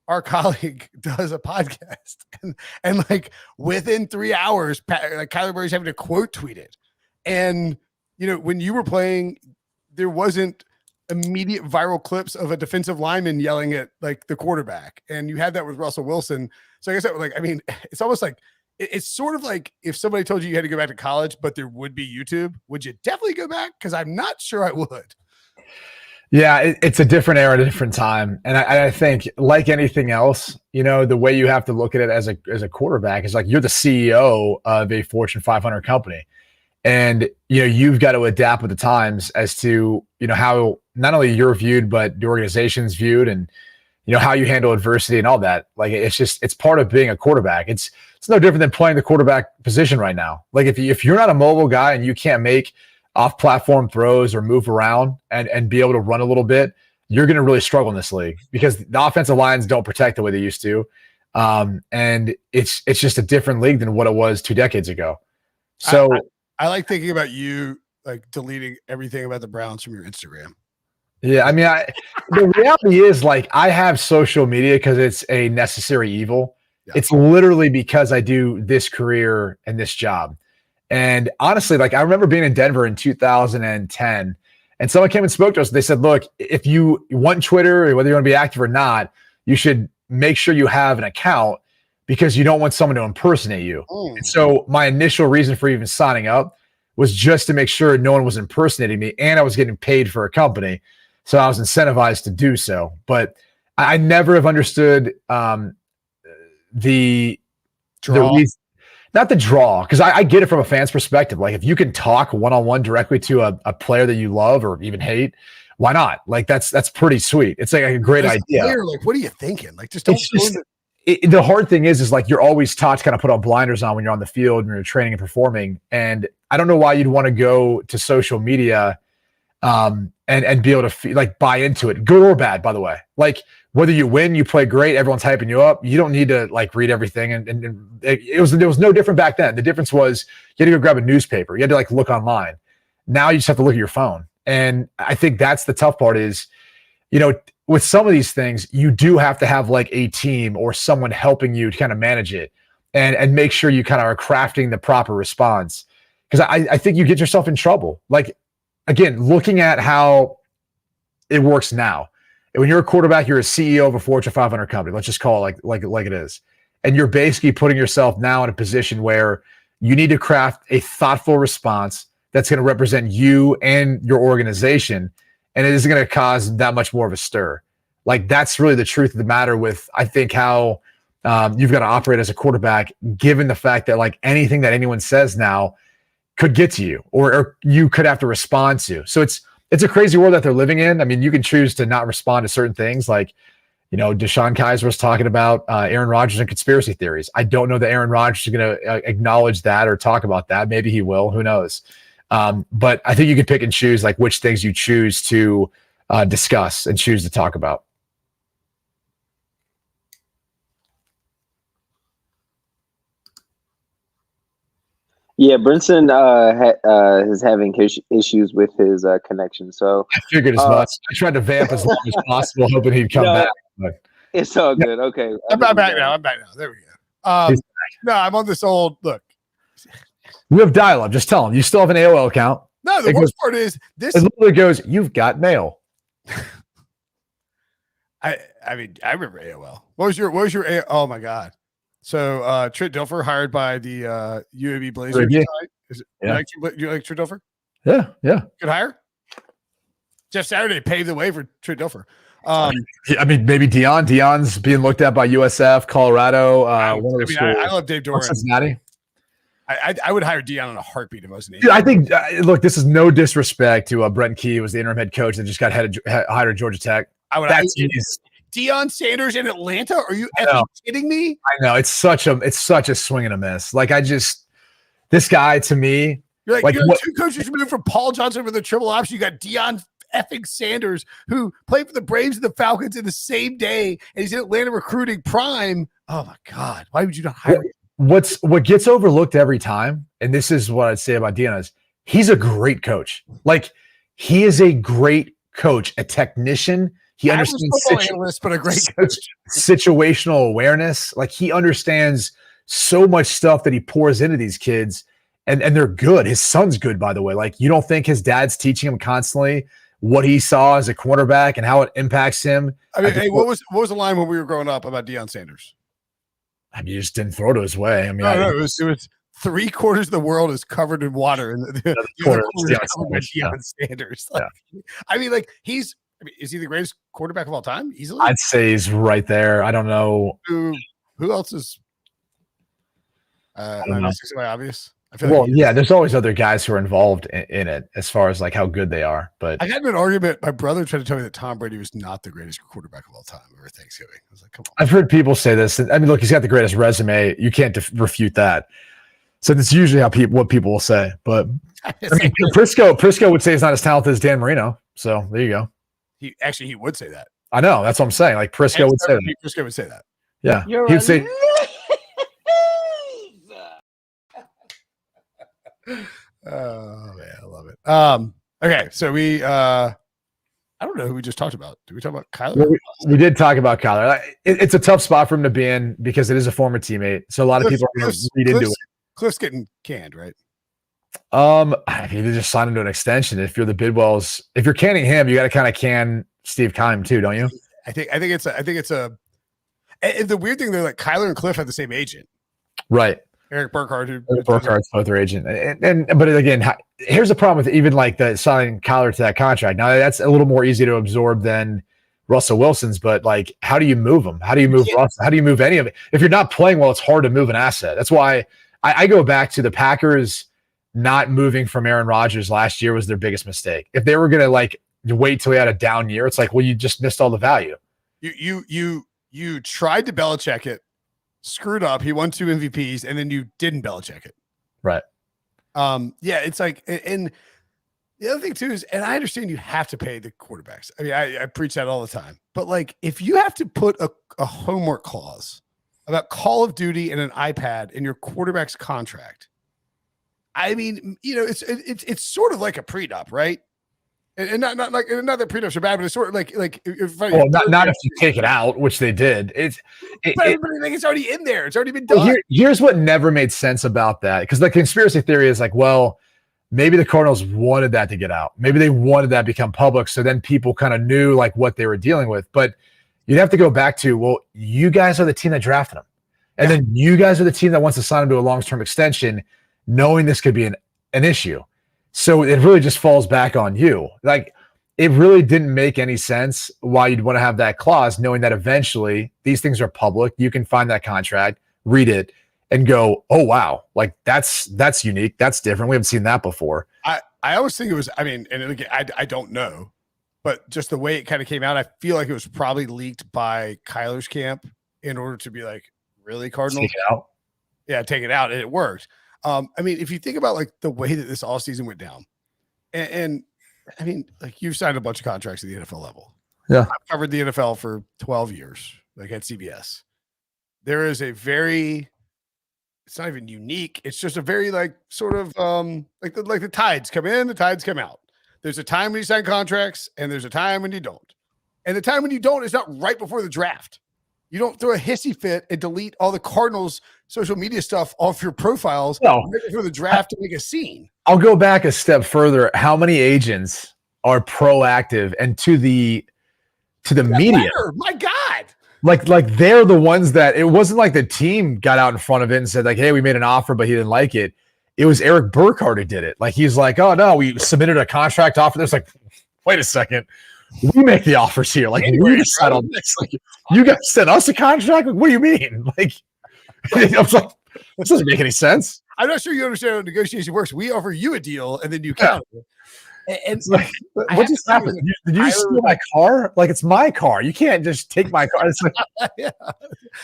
Speaker 1: our colleague, does a podcast and like within 3 hours, like Kyler Murray's having to quote tweet it. And, you know, when you were playing, there wasn't immediate viral clips of a defensive lineman yelling at like the quarterback. And you had that with Russell Wilson. So I guess that, like, I mean, it's almost like, it's sort of like if somebody told you had to go back to college, but there would be YouTube, would you definitely go back? Because I'm not sure I would.
Speaker 2: Yeah, it's a different era, a different time. And I think, like anything else, you know, the way you have to look at it as a quarterback is like you're the CEO of a Fortune 500 company. And, you know, you've got to adapt with the times as to, you know, how not only you're viewed, but the organization's viewed and, you know, how you handle adversity and all that. Like, it's part of being a quarterback. It's no different than playing the quarterback position right now. Like, if you're not a mobile guy and you can't make off-platform throws or move around and be able to run a little bit, you're going to really struggle in this league because the offensive lines don't protect the way they used to. And it's just a different league than what it was 2 decades ago. So
Speaker 1: I like thinking about you like deleting everything about the Browns from your Instagram.
Speaker 2: Yeah, I mean, the reality is like I have social media because it's a necessary evil.
Speaker 1: Yeah.
Speaker 2: It's literally because I do this career and this job. And honestly, like I remember being in Denver in 2010, and someone came and spoke to us. They said, "Look, if you want Twitter, or whether you want to be active or not, you should make sure you have an account because you don't want someone to impersonate you." And so my initial reason for even signing up was just to make sure no one was impersonating me, and I was getting paid for a company. So I was incentivized to do so. But I never have understood the reason, not the draw, because I get it from a fan's perspective. Like if you can talk one-on-one directly to a player that you love or even hate, why not? Like that's pretty sweet. It's like a great idea.
Speaker 1: Player, like, what are you thinking? Like, just don't.
Speaker 2: The hard thing is like you're always taught to kind of put on blinders on when you're on the field and you're training and performing. And I don't know why you'd want to go to social media and be able to like buy into it, good or bad, by the way. Like whether you win, you play great, everyone's hyping you up. You don't need to like read everything. And it was no different back then. The difference was you had to go grab a newspaper. You had to like look online. Now you just have to look at your phone. And I think that's the tough part is, you know, with some of these things, you do have to have like a team or someone helping you to kind of manage it and make sure you kind of are crafting the proper response. Because I think you get yourself in trouble. Like, again, looking at how it works now. When you're a quarterback, you're a CEO of a Fortune 500 company. Let's just call it like it is. And you're basically putting yourself now in a position where you need to craft a thoughtful response that's going to represent you and your organization. And it isn't going to cause that much more of a stir. Like that's really the truth of the matter with, I think, how you've got to operate as a quarterback, given the fact that like anything that anyone says now could get to you or you could have to respond to. So it's a crazy world that they're living in. I mean, you can choose to not respond to certain things like, you know, Deshaun Kaiser was talking about Aaron Rodgers and conspiracy theories. I don't know that Aaron Rodgers is going to acknowledge that or talk about that. Maybe he will. Who knows? But I think you can pick and choose like which things you choose to discuss and choose to talk about.
Speaker 3: Yeah, Brinson is having issues with his connection. So
Speaker 2: I figured as much. I tried to vamp as long as possible, hoping he'd come back. But.
Speaker 3: It's all good. Okay,
Speaker 1: I'm back now. There we go. No, I'm on this old look.
Speaker 2: You have dial-up. Just tell him you still have an AOL account.
Speaker 1: No, the worst part is this.
Speaker 2: It literally goes, "You've got mail."
Speaker 1: I mean, I remember AOL. What was your AOL? Oh my god. So Trent Dilfer hired by the UAB Blazers. Is it,
Speaker 2: yeah.
Speaker 1: You like Trent Dilfer?
Speaker 2: Yeah.
Speaker 1: Good hire. Jeff Saturday paved the way for Trent Dilfer.
Speaker 2: I mean, maybe Dion's being looked at by USF, Colorado.
Speaker 1: I love Dave Doran.
Speaker 2: Cincinnati.
Speaker 1: I would hire Dion in a heartbeat if I was an agent.
Speaker 2: Dude, I think, look, this is no disrespect to Brent Key, who was the interim head coach that just got hired at Georgia Tech.
Speaker 1: Deion Sanders in Atlanta? Are you kidding me?
Speaker 2: I know it's such a swing and a miss. Like this guy to me,
Speaker 1: you're like two coaches removed from Paul Johnson for the triple option. You got Deion effing Sanders who played for the Braves and the Falcons in the same day, and he's in Atlanta recruiting prime. Oh my God, why would you not hire him?
Speaker 2: What gets overlooked every time, and this is what I'd say about Deion is he's a great coach. Like he is a great coach, a technician. He understands
Speaker 1: but a great coach.
Speaker 2: Situational awareness. Like he understands so much stuff that he pours into these kids, and they're good. His son's good, by the way. Like you don't think his dad's teaching him constantly what he saw as a quarterback and how it impacts him.
Speaker 1: I mean, hey, what was the line when we were growing up about Deion Sanders?
Speaker 2: I mean, you just didn't throw it his way. I mean,
Speaker 1: it was 3/4 of the world is covered in water, and the other quarter is covered by Deion Sanders. Like, yeah. I mean, like is he the greatest quarterback of all time? Easily,
Speaker 2: I'd say he's right there. I don't know
Speaker 1: who else is. Obvious. I feel
Speaker 2: well, yeah, there's always other guys who are involved in it as far as like how good they are. But
Speaker 1: I got in an argument. My brother tried to tell me that Tom Brady was not the greatest quarterback of all time over Thanksgiving. I was like, come on.
Speaker 2: I've heard people say this. I mean, look, he's got the greatest resume. You can't refute that. So that's usually what people will say. But I mean, Prisco would say he's not as talented as Dan Marino. So there you go.
Speaker 1: He would say that.
Speaker 2: I know. That's what I'm saying. Like Prisco would say that.
Speaker 1: Prisco would say that.
Speaker 2: Yeah, he would say.
Speaker 1: Oh man, I love it. Okay, so we I don't know who we just talked about. Did we talk about Kyler?
Speaker 2: Well, we did talk about Kyler. It's a tough spot for him to be in because it is a former teammate. So a lot of people are going to read into it.
Speaker 1: Cliff's getting canned, right?
Speaker 2: I mean, they just sign him to an extension. If you're the Bidwells, if you're canning him, you got to kind of can Steve Keim too, don't you?
Speaker 1: I think it's a. And the weird thing, they're like Kyler and Cliff have the same agent,
Speaker 2: right?
Speaker 1: Eric Burkhardt,
Speaker 2: Burkhardt's both their agent, but again, here's the problem with even like the signing Kyler to that contract. Now that's a little more easy to absorb than Russell Wilson's, but like, how do you move him? How do you move Russell? How do you move any of it? If you're not playing well, it's hard to move an asset. That's why I go back to the Packers not moving from Aaron Rodgers last year was their biggest mistake. If they were going to like wait till he had a down year, it's like, well, you just missed all the value.
Speaker 1: You tried to Belichick it, screwed up. He won 2 MVPs, and then you didn't Belichick it.
Speaker 2: Right.
Speaker 1: Yeah, it's like, and the other thing too is, and I understand you have to pay the quarterbacks. I mean, I preach that all the time, but like, if you have to put a homework clause about Call of Duty and an iPad in your quarterback's contract, I mean, it's sort of like a prenup, right? And not like, not that prenups are bad, but it's sort of like
Speaker 2: not if you take it out, which they did. It's
Speaker 1: already in there. It's already been done.
Speaker 2: Here's what never made sense about that, because the conspiracy theory is like, well, maybe the Cardinals wanted that to get out. Maybe they wanted that to become public, so then people kind of knew like what they were dealing with. But you'd have to go back to, well, you guys are the team that drafted him, and then you guys are the team that wants to sign him to a long-term extension, knowing this could be an issue. So it really just falls back on you. Like, it really didn't make any sense why you'd want to have that clause, knowing that eventually these things are public. You can find that contract, read it, and go, oh, wow, like that's unique. That's different. We haven't seen that before.
Speaker 1: I always think it was, I mean, and again, I don't know, but just the way it kind of came out, I feel like it was probably leaked by Kyler's camp in order to be like, really, Cardinals?
Speaker 2: Take it out.
Speaker 1: Yeah, take it out. And it worked. I mean, if you think about like the way that this all season went down, and I mean, like, you've signed a bunch of contracts at the NFL level.
Speaker 2: Yeah.
Speaker 1: I've covered the NFL for 12 years, like at CBS. There is a very, it's not even unique. It's just a very like sort of like the tides come in, the tides come out. There's a time when you sign contracts and there's a time when you don't. And the time when you don't is not right before the draft. You don't throw a hissy fit and delete all the Cardinals social media stuff off your profiles right before the draft to make a scene.
Speaker 2: I'll go back a step further. How many agents are proactive and to the media?
Speaker 1: Letter, my God.
Speaker 2: Like they're the ones that, it wasn't like the team got out in front of it and said like, hey, we made an offer, but he didn't like it. It was Eric Burkhardt who did it. Like, he's like, oh no, we submitted a contract offer. There's like, wait a second. We make the offers here. Like, we decide on this. Like, you guys sent us a contract? Like, what do you mean? Like, I was like, this doesn't make any sense.
Speaker 1: I'm not sure you understand how negotiation works. We offer you a deal and then you count it. And
Speaker 2: it's like, what just happened? Did you steal my car? Like, it's my car. You can't just take my car. It's like,
Speaker 1: yeah.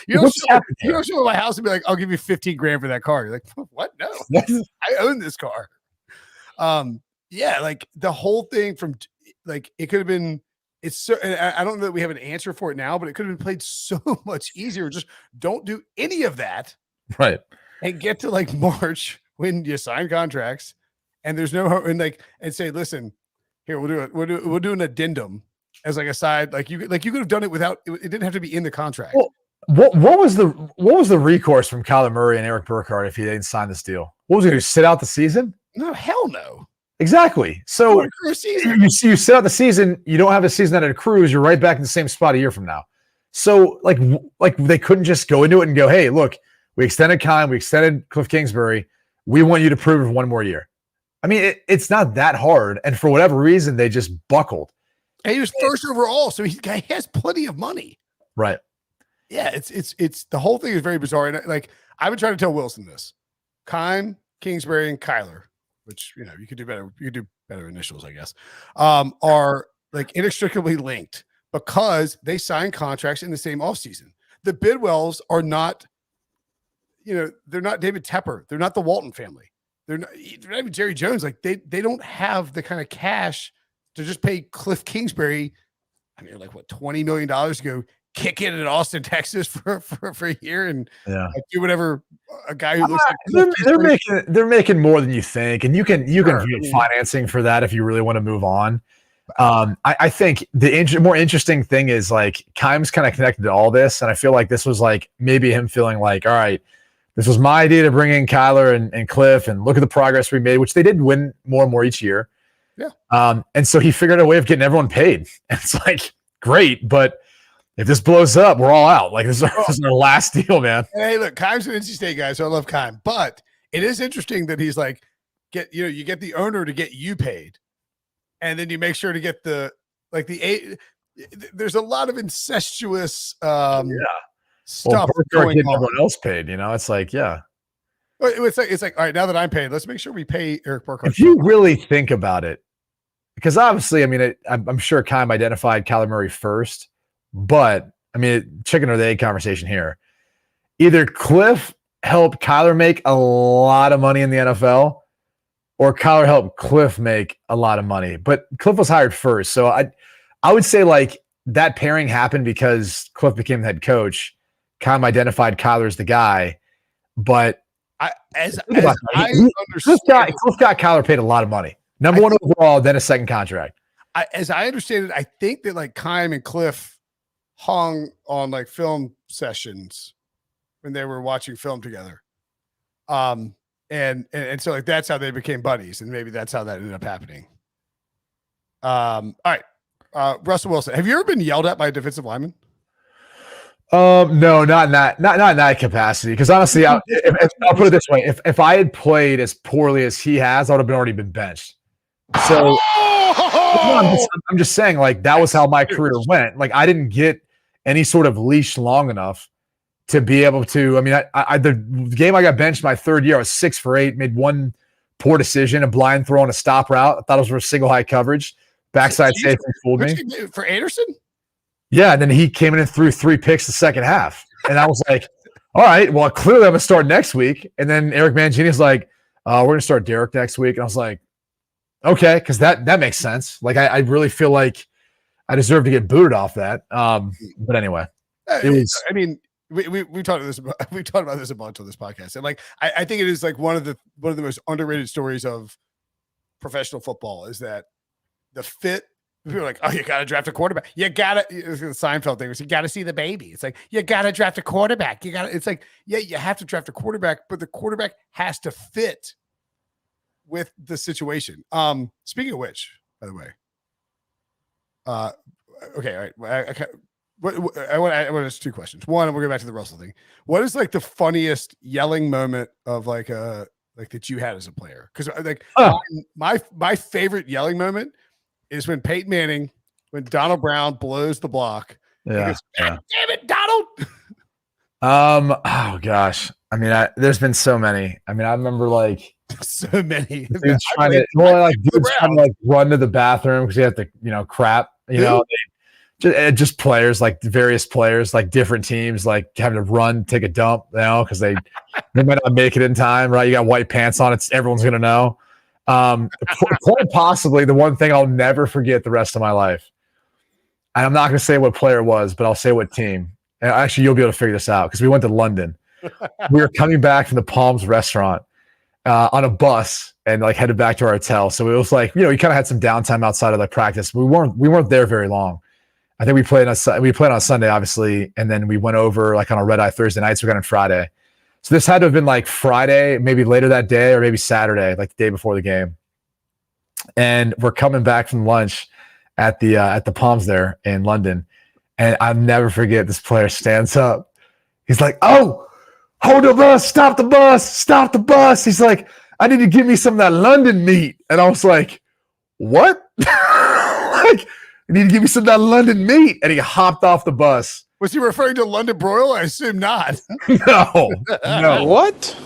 Speaker 1: You don't show up at my house and be like, I'll give you 15 grand for that car. You're like, what? No, I own this car. Yeah, like the whole thing from like, it could have been, it's so, and I don't know that we have an answer for it now, but it could have been played so much easier. Just don't do any of that.
Speaker 2: Right.
Speaker 1: And get to like March when you sign contracts and there's no, and like, and say, listen, here, we'll do an addendum as like a side. Like you could have done it without, it didn't have to be in the contract.
Speaker 2: Well, what was the recourse from Kyler Murray and Eric Burkhardt if he didn't sign this deal? What was he going to sit out the season?
Speaker 1: No, hell no.
Speaker 2: Exactly. So you sit out the season, you don't have a season that accrues, you're right back in the same spot a year from now. So like they couldn't just go into it and go, hey, look, we extended Keim, we extended Cliff Kingsbury. We want you to prove it one more year. I mean, it's not that hard. And for whatever reason, they just buckled.
Speaker 1: And he was first overall, so he has plenty of money.
Speaker 2: Right.
Speaker 1: Yeah, it's the whole thing is very bizarre. And like, I've been trying to tell Wilson this. Keim, Kingsbury, and Kyler, which, you know, you could do better. You could do better initials, I guess, are like inextricably linked because they sign contracts in the same offseason. The Bidwells are not, you know, they're not David Tepper. They're not the Walton family. They're not even Jerry Jones. Like they don't have the kind of cash to just pay Cliff Kingsbury. I mean, like what, $20 million to go kick it in Austin, Texas for a year and like, do whatever a guy who looks like
Speaker 2: they're making more than you think, and you can get financing for that if you really want to move on. I think the more interesting thing is like Keim's kind of connected to all this, and I feel like this was like maybe him feeling like, all right, this was my idea to bring in Kyler and Cliff, and look at the progress we made, which they did win more and more each year.
Speaker 1: Yeah.
Speaker 2: And so he figured out a way of getting everyone paid. And it's like, great, but if this blows up, we're all out. Like this is our last deal, man.
Speaker 1: Hey, look, Keim's an NC State guy, so I love Keim. But it is interesting that he's like, you get the owner to get you paid, and then you make sure to get there's a lot of incestuous stuff going
Speaker 2: getting
Speaker 1: on.
Speaker 2: Everyone else paid, it's like, yeah.
Speaker 1: It's like, all right, now that I'm paid, let's make sure we pay Eric Burkhardt.
Speaker 2: If you really think about it, because obviously, I mean, I'm sure Keim identified Kyler Murray first, but I mean, chicken or the egg conversation here. Either Cliff helped Kyler make a lot of money in the NFL, or Kyler helped Cliff make a lot of money. But Cliff was hired first, so I would say like that pairing happened because Cliff became the head coach. Keim identified Kyler as the guy, but Cliff got Kyler paid a lot of money. Number one overall, then a second contract.
Speaker 1: As I understand it, I think that like Keim and Cliff hung on like film sessions when they were watching film together. And so like that's how they became buddies, and maybe that's how that ended up happening. All right. Russell Wilson. Have you ever been yelled at by a defensive lineman?
Speaker 2: No, not in that capacity. Because honestly, I'll put it this way: if I had played as poorly as he has, I would have already been benched. So I'm just saying, like that was how my career went. Like I didn't get any sort of leash long enough to be able to. I mean, the game I got benched my third year, I was 6 for 8, made one poor decision, a blind throw on a stop route. I thought it was for single high coverage, backside safety fooled me
Speaker 1: for Anderson.
Speaker 2: Yeah, and then he came in and threw 3 picks the second half. And I was like, all right, well, clearly I'm going to start next week. And then Eric Mangini's like, we're going to start Derek next week. And I was like, okay, because that makes sense. Like, I really feel like I deserve to get booted off that. But anyway, it was.
Speaker 1: I mean, we talked about this a bunch on this podcast. And like, I think it is like one of the most underrated stories of professional football is that the fit. People are like, oh, you got to draft a quarterback. You got to, the Seinfeld thing was, you got to see the baby. It's like, you got to draft a quarterback. It's like, yeah, you have to draft a quarterback, but the quarterback has to fit with the situation. Speaking of which, by the way, okay, all right. I want to ask 2 questions. One, we'll go back to the Russell thing. What is like the funniest yelling moment of like that you had as a player? Because like my favorite yelling moment is when Peyton Manning, when Donald Brown blows the block.
Speaker 2: Yeah.
Speaker 1: Goes, damn it, Donald.
Speaker 2: Oh gosh. I mean, there's been so many. I mean, I remember like
Speaker 1: so many.
Speaker 2: Dudes trying to run to the bathroom because he had to, crap. Just players, like various players, like different teams, like having to run, take a dump, because they might not make it in time, right? You got white pants on, everyone's gonna know. Quite possibly the one thing I'll never forget the rest of my life. And I'm not going to say what player it was, but I'll say what team. And actually, you'll be able to figure this out because we went to London. We were coming back from the Palms restaurant on a bus and like headed back to our hotel. So it was like, we kind of had some downtime outside of the practice. We weren't there very long. I think we played on Sunday, obviously, and then we went over like on a red eye Thursday night. So we got on Friday. So this had to have been like Friday, maybe later that day, or maybe Saturday, like the day before the game. And we're coming back from lunch at the Palms there in London. And I'll never forget, this player stands up. He's like, "Oh, hold the bus, stop the bus, stop the bus." He's like, "I need to give me some of that London meat." And I was like, "What?" Like, "You need to give me some of that London meat." And he hopped off the bus.
Speaker 1: Was he referring to London broil? I assume not.
Speaker 2: No.
Speaker 4: What?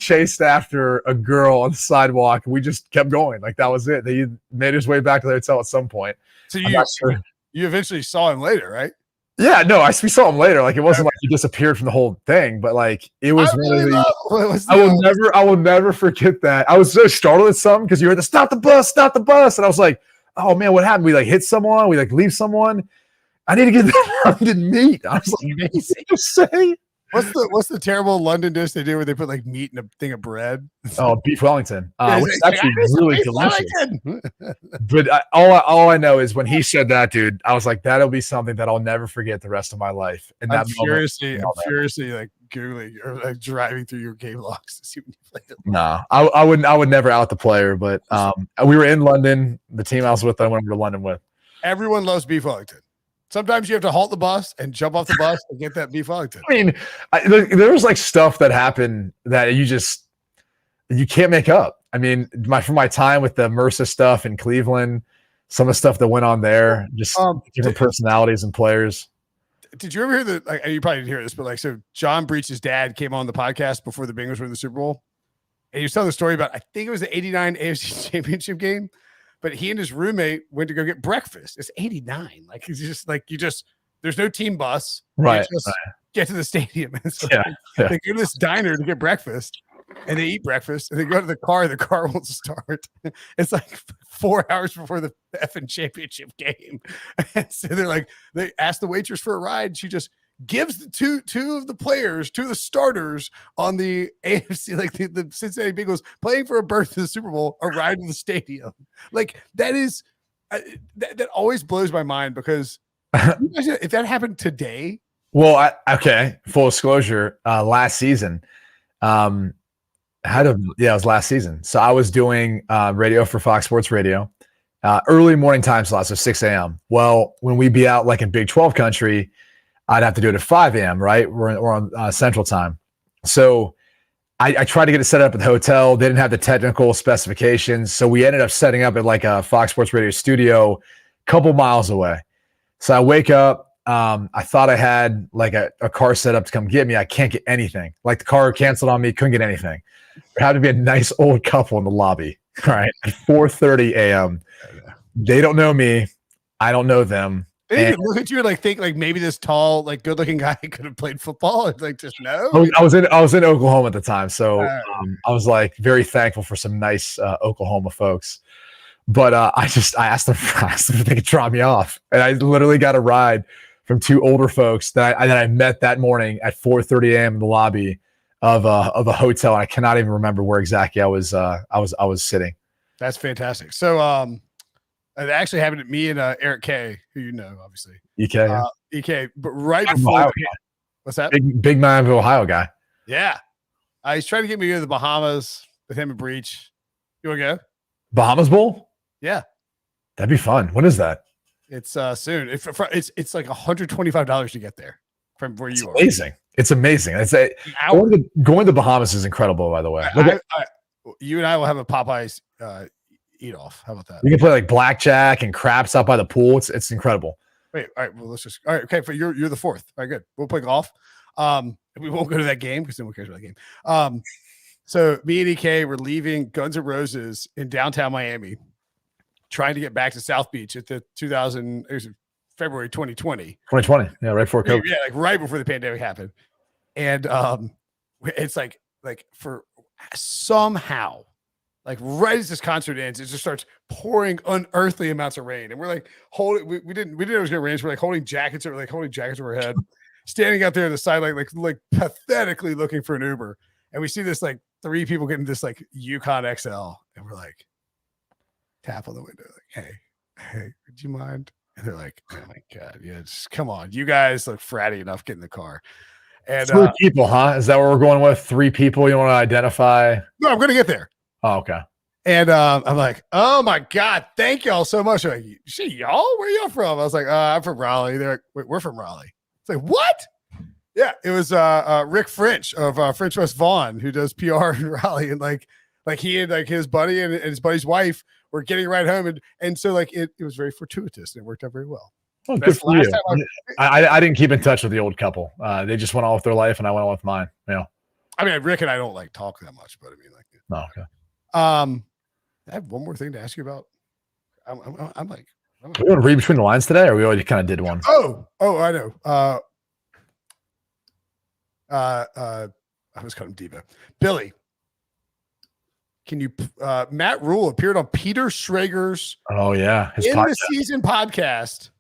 Speaker 2: Chased after a girl on the sidewalk. We just kept going. Like that was it. He made his way back to the hotel at some point.
Speaker 1: So you eventually saw him later, right?
Speaker 2: Yeah, no, we saw him later. Like it wasn't like he disappeared from the whole thing, but like it was I will never forget that. I was so startled at something because you heard the stop the bus, and I was like, oh man, what happened? We like hit someone, we like leave someone. I need to get the London meat. I was like, amazing to say.
Speaker 1: What's the terrible London dish they do where they put like meat in a thing of bread?
Speaker 2: Oh, beef Wellington,
Speaker 1: Yeah,
Speaker 2: which is
Speaker 1: like,
Speaker 2: actually
Speaker 1: "I miss
Speaker 2: really
Speaker 1: beef
Speaker 2: delicious.
Speaker 1: Wellington."
Speaker 2: But all I know is when he said that, dude, I was like, that'll be something that I'll never forget the rest of my life. And
Speaker 1: I'm
Speaker 2: that moment,
Speaker 1: furiously like googling or like driving through your game logs to see when you played it.
Speaker 2: no, I would never out the player. But we were in London. The team I was with, I went to London with.
Speaker 1: Everyone loves beef Wellington. Sometimes you have to halt the bus and jump off the bus to get that beef Wellington.
Speaker 2: I mean, there was like stuff that happened that you can't make up. I mean, from my time with the MRSA stuff in Cleveland, some of the stuff that went on there, just different personalities and players.
Speaker 1: Did you ever hear the? Like, you probably didn't hear this, but like, so John Breach's dad came on the podcast before the Bengals were in the Super Bowl, and he was telling the story about, I think it was the '89 AFC Championship game, but he and his roommate went to go get breakfast. It's '89, like he's just like there's no team bus,
Speaker 2: right?
Speaker 1: You just get to the stadium, and so
Speaker 2: yeah.
Speaker 1: They go to this diner to get breakfast. And they eat breakfast and they go to the car won't start. It's like 4 hours before the effing championship game. And so they ask the waitress for a ride. She just gives the two of the players, two of the starters on the AFC, like the Cincinnati Bengals playing for a berth in the Super Bowl, a ride to the stadium. Like that is, that always blows my mind because if that happened today.
Speaker 2: Well, full disclosure, last season, it was last season. So I was doing radio for Fox Sports Radio, early morning time slot, so 6 a.m. Well, when we be out like in Big 12 country, I'd have to do it at 5 a.m., right? We're on Central Time. So I tried to get it set up at the hotel. They didn't have the technical specifications. So we ended up setting up at like a Fox Sports Radio studio a couple miles away. So I wake up. I thought I had like a car set up to come get me. I can't get anything. Like the car canceled on me. Couldn't get anything. There had to be a nice old couple in the lobby, right? At 4:30 a.m. They don't know me. I don't know them.
Speaker 1: They look at you and like think like maybe this tall, like good looking guy could have played football. It's like just no.
Speaker 2: I was in Oklahoma at the time, so I was like very thankful for some nice Oklahoma folks. But I asked them if they could drop me off, and I literally got a ride from two older folks that I met that morning at 4:30 a.m. in the lobby of a hotel, and I cannot even remember where exactly I was sitting.
Speaker 1: That's fantastic. So it actually happened to me and Eric K, who you know, obviously.
Speaker 2: EK,
Speaker 1: EK, but right before what's that?
Speaker 2: Big Miami, Ohio guy.
Speaker 1: Yeah, he's trying to get me to the Bahamas with him and Breach. You want to go?
Speaker 2: Bahamas Bowl?
Speaker 1: Yeah,
Speaker 2: that'd be fun. When is that?
Speaker 1: It's soon. It's like $125 to get there from where you are.
Speaker 2: Amazing. It's amazing. It's going to Bahamas is incredible, by the way.
Speaker 1: You and I will have a Popeyes eat off. How about that?
Speaker 2: You can play like blackjack and craps out by the pool. It's incredible.
Speaker 1: Wait, all right. Well, okay. For you're the fourth. All right, good. We'll play golf. We won't go to that game because then we'll cares about that game. So me and EK were leaving Guns N' Roses in downtown Miami, trying to get back to South Beach at the February 2020.
Speaker 2: 2020. Yeah, right before COVID.
Speaker 1: Yeah, like right before the pandemic happened. And it's like for somehow, like right as this concert ends, it just starts pouring unearthly amounts of rain. And we're like holding, we didn't know it was gonna rain. So we're like holding jackets over our head, standing out there on the sideline, like pathetically looking for an Uber. And we see this like three people getting this like Yukon XL, and we're like, tap on the window, like, hey, would you mind? And they're like, oh my God, yeah, just come on. You guys look fratty enough, get in the car. And
Speaker 2: 3 people, huh? Is that what we're going with? 3 people you want to identify?
Speaker 1: No, I'm gonna get there.
Speaker 2: Oh, okay.
Speaker 1: And I'm like, oh my God, thank y'all so much. They're like, shit, y'all? Where y'all from? I was like, I'm from Raleigh. They're like, wait, we're from Raleigh. It's like, what? Yeah, it was Rick French of French West Vaughn, who does PR in Raleigh, and like he and like his buddy and his buddy's wife were getting right home, and so like it was very fortuitous and it worked out very well.
Speaker 2: Oh, good for you. I didn't keep in touch with the old couple. They just went on with their life, and I went on with mine. Yeah.
Speaker 1: I mean, Rick and I don't like talk that much, but I mean, like,
Speaker 2: no, okay.
Speaker 1: I have one more thing to ask you about. I'm like,
Speaker 2: we want to read between the lines today, or we already kind of did one?
Speaker 1: Oh, I know. I was calling him Diva. Billy, can you? Matt Rule appeared on Peter Schrager's
Speaker 2: his
Speaker 1: in
Speaker 2: podcast.
Speaker 1: the season podcast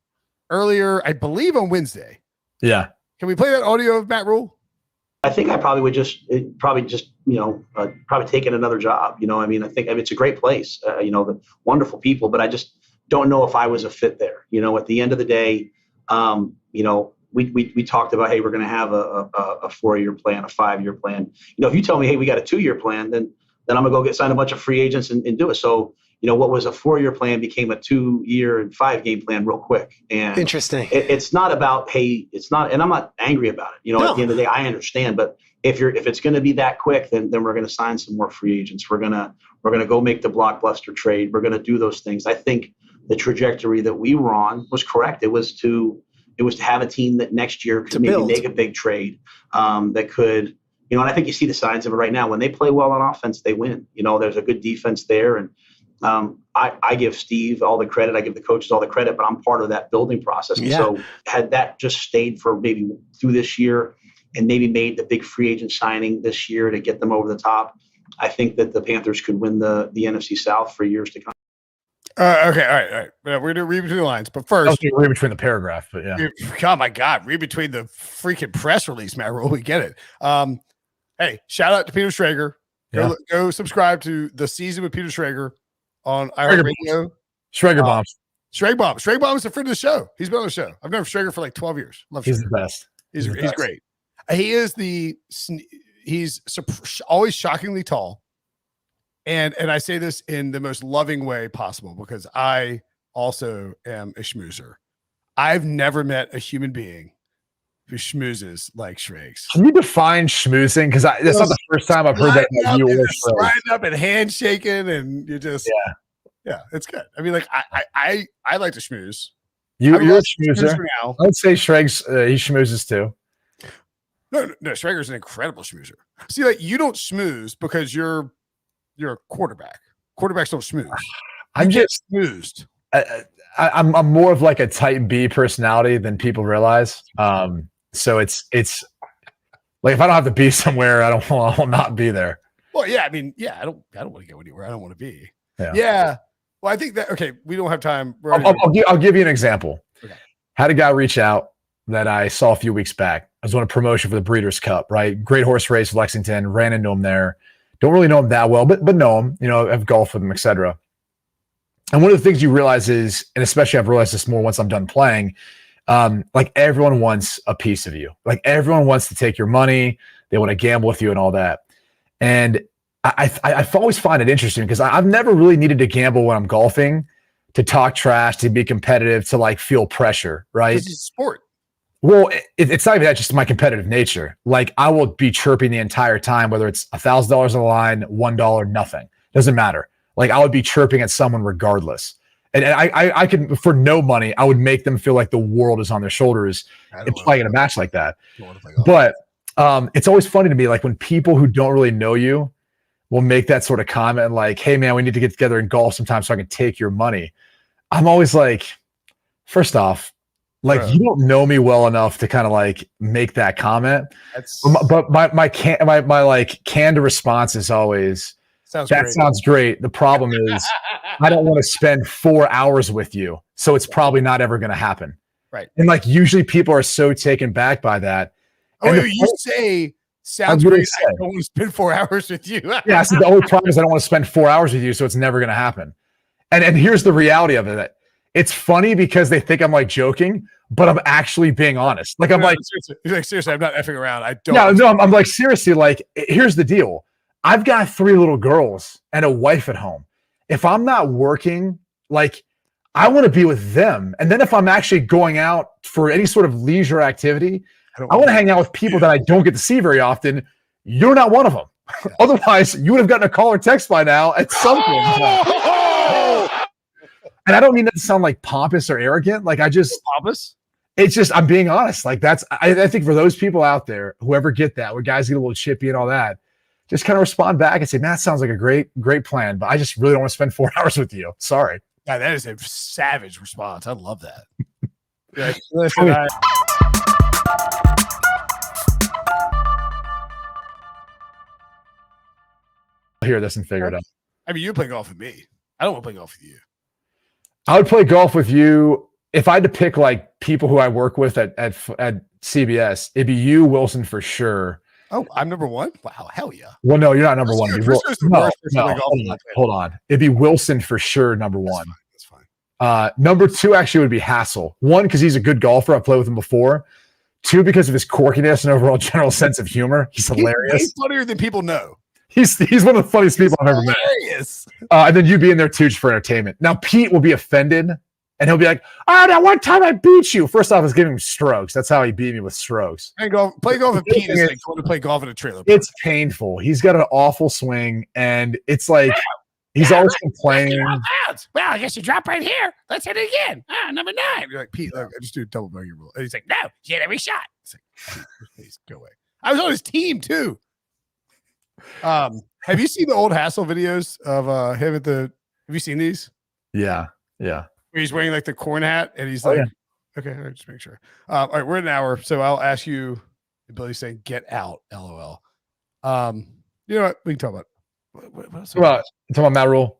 Speaker 1: earlier, I believe on Wednesday.
Speaker 2: Yeah.
Speaker 1: Can we play that audio of Matt Rule?
Speaker 4: I think I probably would probably taking another job. I mean, I think it's a great place, the wonderful people, but I just don't know if I was a fit there. At the end of the day, we talked about, hey, we're going to have a 4-year plan, a 5-year plan. If you tell me, hey, we got a 2-year plan, then I'm gonna go sign a bunch of free agents and do it. So, what was a 4-year plan became a 2-year and 5-game plan real quick. And
Speaker 5: interesting.
Speaker 4: It's not about, hey, and I'm not angry about it.
Speaker 5: No.
Speaker 4: At the end of the day, I understand. But if it's going to be that quick, then we're going to sign some more free agents. We're gonna go make the blockbuster trade. We're going to do those things. I think the trajectory that we were on was correct. It was to have a team that next year could maybe make a big trade that could. And I think you see the signs of it right now. When they play well on offense, they win. There's a good defense there. And I give Steve all the credit. I give the coaches all the credit, but I'm part of that building process. Yeah. So had that just stayed for maybe through this year and maybe made the big free agent signing this year to get them over the top, I think that the Panthers could win the NFC South for years to come.
Speaker 1: Okay. All right. We're going to read between the lines. But first,
Speaker 2: read between the paragraph. But yeah.
Speaker 1: Oh, my God. Read between the freaking press release, Matt Rule. We get it. Hey, shout out to Peter Schrager. Go subscribe to The Season with Peter Schrager on iHeartRadio.
Speaker 2: Schrager Bombs.
Speaker 1: Schrager Bombs. Schrager Bombs is a friend of the show. He's been on the show. I've known Schrager for like 12 years. Love
Speaker 2: He's
Speaker 1: Schrager.
Speaker 2: the best.
Speaker 1: He's great. He is he's always shockingly tall. And I say this in the most loving way possible because I also am a schmoozer. I've never met a human being who schmoozes like Schrags.
Speaker 2: Can you define schmoozing? Because that's not the first time I've heard that about you or Schrags.
Speaker 1: Riding up and handshaking, and you just it's good. I mean, like I like to schmooze.
Speaker 2: You're a schmoozer. I would say Schrags he schmoozes too.
Speaker 1: No, Schrager's an incredible schmoozer. See, like you don't schmooze because you're a quarterback. Quarterbacks don't schmooze.
Speaker 2: I'm just
Speaker 1: schmoozed.
Speaker 2: I'm more of like a type B personality than people realize. So it's like if I don't have to be somewhere, I will not be there.
Speaker 1: Well, yeah, I mean, I don't want to go anywhere. I don't want to be. Yeah. Well, I think that we don't have time.
Speaker 2: I'll give you an example.
Speaker 1: Okay.
Speaker 2: Had a guy reach out that I saw a few weeks back. I was on a promotion for the Breeders' Cup, right? Great horse race, Lexington. Ran into him there. Don't really know him that well, but know him. I've golfed with him, etc. And one of the things you realize is, and especially I've realized this more once I'm done playing, like everyone wants a piece of you. Like everyone wants to take your money. They want to gamble with you and all that. And I always find it interesting because I've never really needed to gamble when I'm golfing, to talk trash, to be competitive, to like feel pressure, right?
Speaker 1: It's a sport.
Speaker 2: Well, it's not even that, just my competitive nature. Like I will be chirping the entire time, whether it's $1,000 on the line, $1, nothing. Doesn't matter. Like I would be chirping at someone regardless. And I could, for no money, I would make them feel like the world is on their shoulders and playing in a match like that. But it's always funny to me, like when people who don't really know you will make that sort of comment like, hey man, we need to get together and golf sometime so I can take your money. I'm always like, first off, like you don't know me well enough to kind of like make that comment. But my like candid response is always, sounds great. The problem is I don't want to spend 4 hours with you. So it's probably not ever going to happen.
Speaker 1: Right.
Speaker 2: And like usually people are so taken back by that.
Speaker 1: Oh, you say sounds great. I don't want to spend 4 hours with you.
Speaker 2: Yeah. So the only problem is I don't want to spend 4 hours with you. So it's never going to happen. And here's the reality of it. It's funny because they think I'm like joking, but I'm actually being honest. Like I'm
Speaker 1: seriously, I'm not effing around. I don't.
Speaker 2: No, I'm like seriously. Like here's the deal. I've got 3 little girls and a wife at home. If I'm not working, like I want to be with them. And then if I'm actually going out for any sort of leisure activity, I want to hang out with people that I don't get to see very often. You're not one of them. Yeah. Otherwise, you would have gotten a call or text by now at some point. And I don't mean that to sound like pompous or arrogant. Like
Speaker 1: pompous.
Speaker 2: It's just, I'm being honest. Like I think for those people out there, whoever get that, where guys get a little chippy and all that, just kind of respond back and say, man, that sounds like a great plan, but I just really don't want to spend 4 hours with you. Sorry.
Speaker 1: Yeah, that is a savage response. I love that. Listen,
Speaker 2: I'll hear this and figure it out.
Speaker 1: I mean, you play golf with me. I don't want to play golf with you.
Speaker 2: I would play golf with you if I had to pick like people who I work with at CBS. It'd be you, Wilson, for sure.
Speaker 1: Oh, I'm number one. Wow, hell yeah.
Speaker 2: Well, no, you're not number one.
Speaker 1: Frisco's the worst person to play golf with.
Speaker 2: Hold on. It'd be Wilson for sure, number one.
Speaker 1: That's fine.
Speaker 2: Number two actually would be Hassel. One, because he's a good golfer. I've played with him before. Two, because of his quirkiness and overall general sense of humor. He's hilarious.
Speaker 1: He's funnier than people know.
Speaker 2: He's one of the funniest people I've ever met.
Speaker 1: Hilarious.
Speaker 2: And then you be in there too just for entertainment. Now Pete will be offended and he'll be like, "Oh, that one time I beat you." First off, I was giving him strokes. That's how he beat me, with strokes.
Speaker 1: Play golf with Pete is like going to play golf in a trailer park.
Speaker 2: It's painful. He's got an awful swing, and it's like he's always complaining.
Speaker 1: Well, I guess you drop right here. Let's hit it again. Number 9. You're like, Pete, look, I just do a double bogey rule. And he's like, no, you hit every shot. It's like, please go away. I was on his team too. Have you seen the old Hassel videos of him at the? Have you seen these?
Speaker 2: Yeah.
Speaker 1: Where he's wearing like the corn hat, and he's like, okay, all right, just make sure. All right, we're at an hour, so I'll ask you. Billy's saying, "Get out, LOL." You know what? We can talk about. What else?
Speaker 2: Well, talking about Matt Rule.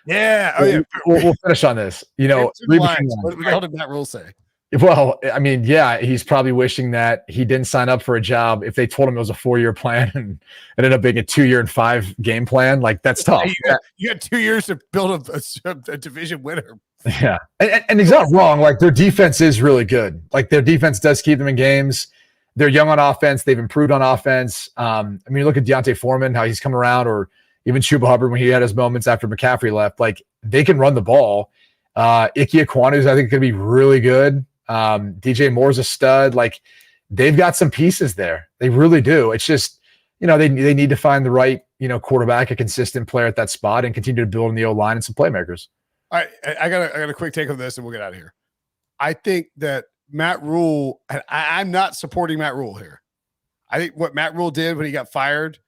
Speaker 1: Yeah. Oh yeah.
Speaker 2: We'll finish on this. You know,
Speaker 1: what the hell did Matt Rule say?
Speaker 2: Well, I mean, yeah, he's probably wishing that he didn't sign up for a job if they told him it was a 4-year plan and it ended up being a 2-year and 5 game plan. Like, that's tough.
Speaker 1: You got 2 years to build a division winner.
Speaker 2: Yeah. And he's not wrong. Like, their defense is really good. Like, their defense does keep them in games. They're young on offense. They've improved on offense. I mean, you look at Deontay Foreman, how he's come around, or even Chuba Hubbard when he had his moments after McCaffrey left. Like, they can run the ball. Ike Ekwonu, I think, going to be really good. DJ Moore's a stud. Like, they've got some pieces there. They really do. It's just, you know, they need to find the right, you know, quarterback, a consistent player at that spot, and continue to build in the O-line and some playmakers.
Speaker 1: All right, I got a quick take on this, and we'll get out of here. I think that Matt Rule, I'm not supporting Matt Rule here. I think what Matt Rule did when he got fired,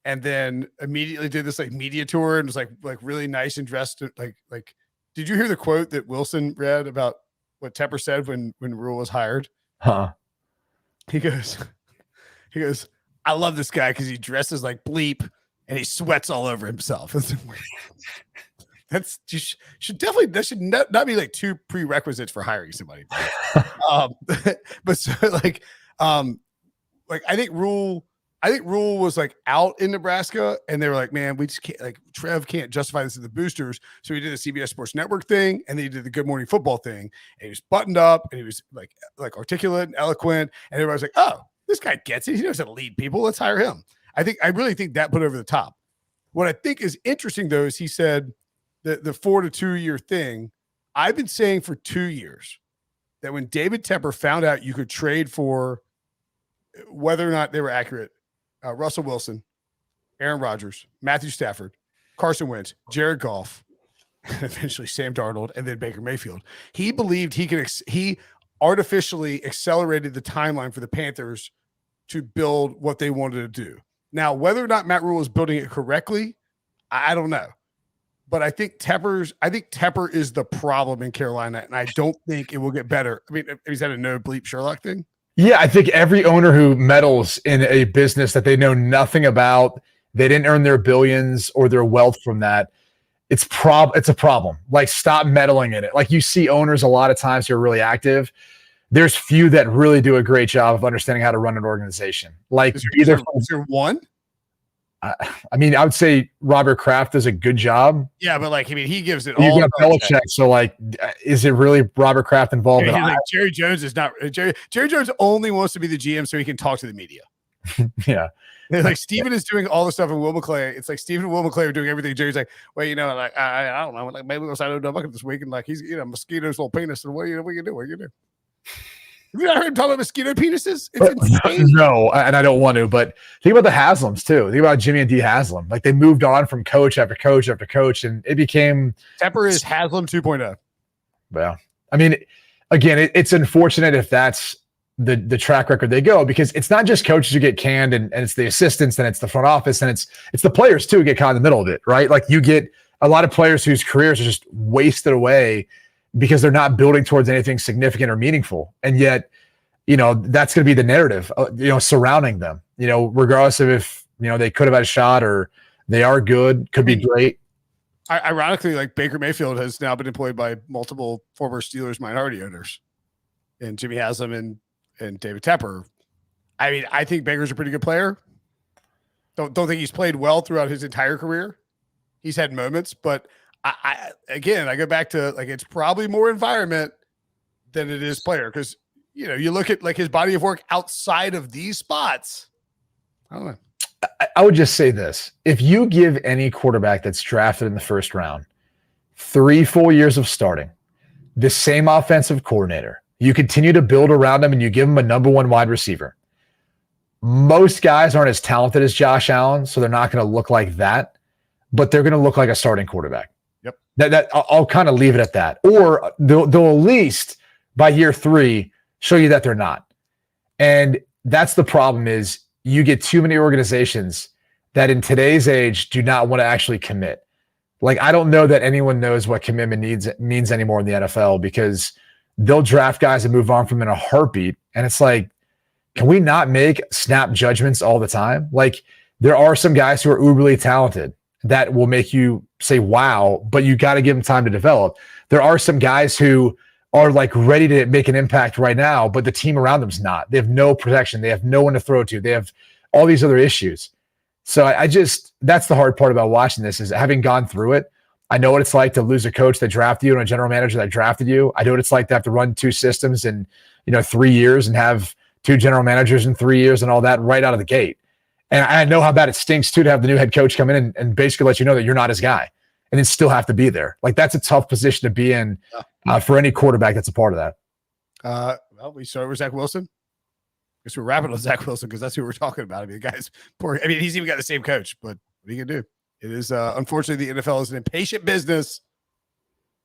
Speaker 1: and then immediately did this like media tour and was like really nice and dressed like. Did you hear the quote that Wilson read about what Tepper said when Rule was hired? He goes, "I love this guy because he dresses like bleep and he sweats all over himself." That should not be like 2 prerequisites for hiring somebody. But so I think Rule was like out in Nebraska, and they were like, man, we just can't, like, Trev can't justify this to the boosters. So he did the CBS Sports Network thing, and then he did the Good Morning Football thing. And he was buttoned up, and he was like articulate and eloquent, and everybody's like, oh, this guy gets it. He knows how to lead people. Let's hire him. I really think that put over the top. What I think is interesting, though, is he said the 4 to 2 year thing. I've been saying for 2 years that when David Tepper found out you could trade for, whether or not they were accurate, Russell Wilson, Aaron Rodgers, Matthew Stafford, Carson Wentz, Jared Goff, and eventually Sam Darnold, and then Baker Mayfield. He believed he artificially accelerated the timeline for the Panthers to build what they wanted to do. Now, whether or not Matt Rule is building it correctly, I don't know. But I think Tepper is the problem in Carolina, and I don't think it will get better. I mean, is that a no bleep Sherlock thing?
Speaker 2: Yeah, I think every owner who meddles in a business that they know nothing about, they didn't earn their billions or their wealth from that, it's a problem. Like, stop meddling in it. Like, you see owners a lot of times who are really active. There's few that really do a great job of understanding how to run an organization. Like,
Speaker 1: is there one?
Speaker 2: I mean, I would say Robert Kraft does a good job.
Speaker 1: Yeah, but like, I mean, he gives it
Speaker 2: all.
Speaker 1: You
Speaker 2: got Belichick, so like, is it really Robert Kraft involved?
Speaker 1: Like, Jerry Jones is not. Jerry Jones only wants to be the GM so he can talk to the media.
Speaker 2: Yeah,
Speaker 1: like Steven is doing all the stuff in Will McClay. It's like Steven and Will McClay are doing everything. Jerry's like, well, you know, like I don't know, like maybe we'll sign a bucket this week, and like he's mosquito's little penis, and what you do? Have you not heard him talk about mosquito penises? It's insane.
Speaker 2: No, and I don't want to, but think about the Haslams too. Think about Jimmy and Dee Haslam. Like, they moved on from coach after coach after coach, and it became
Speaker 1: Tepper is Haslam 2.0.
Speaker 2: Well, I mean, again, it's unfortunate if that's the track record they go, because it's not just coaches who get canned, and it's the assistants, and it's the front office, and it's the players too who get caught in the middle of it, right? Like, you get a lot of players whose careers are just wasted away because they're not building towards anything significant or meaningful. And yet, you know, that's going to be the narrative, surrounding them, regardless of if, they could have had a shot or they are good, could be great.
Speaker 1: Ironically, like, Baker Mayfield has now been employed by multiple former Steelers minority owners, and Jimmy Haslam and David Tepper. I mean, I think Baker's a pretty good player. Don't think he's played well throughout his entire career. He's had moments, but I go back to like it's probably more environment than it is player because you look at like his body of work outside of these spots. I don't know.
Speaker 2: I would just say this: if you give any quarterback that's drafted in the first round 3 full years of starting, the same offensive coordinator, you continue to build around him, and you give him a number 1 wide receiver. Most guys aren't as talented as Josh Allen, so they're not going to look like that, but they're going to look like a starting quarterback.
Speaker 1: Yep.
Speaker 2: That I'll kind of leave it at that. Or they'll at least by year 3 show you that they're not. And that's the problem is you get too many organizations that in today's age do not want to actually commit. Like, I don't know that anyone knows what commitment means anymore in the NFL because they'll draft guys and move on from them in a heartbeat. And it's like, can we not make snap judgments all the time? Like, there are some guys who are uberly talented that will make you say, wow, but you got to give them time to develop. There are some guys who are like ready to make an impact right now, but the team around them's not. They have no protection. They have no one to throw to. They have all these other issues. So I just, that's the hard part about watching this is having gone through it. I know what it's like to lose a coach that drafted you and a general manager that drafted you. I know what it's like to have to run 2 systems in 3 years and have 2 general managers in 3 years and all that right out of the gate. And I know how bad it stinks too to have the new head coach come in and basically let you know that you're not his guy and then still have to be there. Like, that's a tough position to be in for any quarterback that's a part of that.
Speaker 1: Well, we started with Zach Wilson. I guess we're wrapping on Zach Wilson because that's who we're talking about. I mean, the guy's poor. I mean, he's even got the same coach, but what are you going to do? It is, unfortunately, the NFL is an impatient business.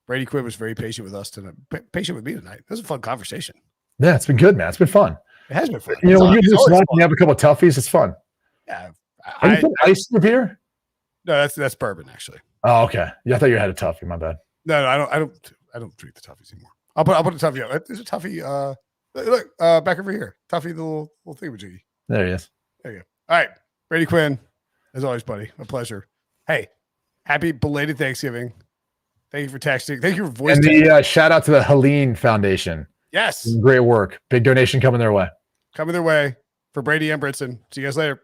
Speaker 1: Brady Quinn was very patient with us tonight. Patient with me tonight. It was a fun conversation.
Speaker 2: Yeah, it's been good, man. It's been fun.
Speaker 1: It has been fun.
Speaker 2: When you just watch and you have a couple of toughies, it's fun.
Speaker 1: Yeah.
Speaker 2: Are you putting ice in your beer?
Speaker 1: No, that's bourbon, actually.
Speaker 2: Oh, okay. Yeah, I thought you had a toughie. My bad.
Speaker 1: No, I don't drink the toughies anymore. I'll put a toughie out. There's a toughie. Look, back over here. Toughie, the little thingamajiggy.
Speaker 2: There he is.
Speaker 1: There you go. All right. Brady Quinn, as always, buddy. A pleasure. Hey, happy belated Thanksgiving. Thank you for texting. Thank you for voice.
Speaker 2: And the shout out to the Helene Foundation.
Speaker 1: Yes.
Speaker 2: Great work. Big donation coming their way.
Speaker 1: Coming their way for Brady and Brinson. See you guys later.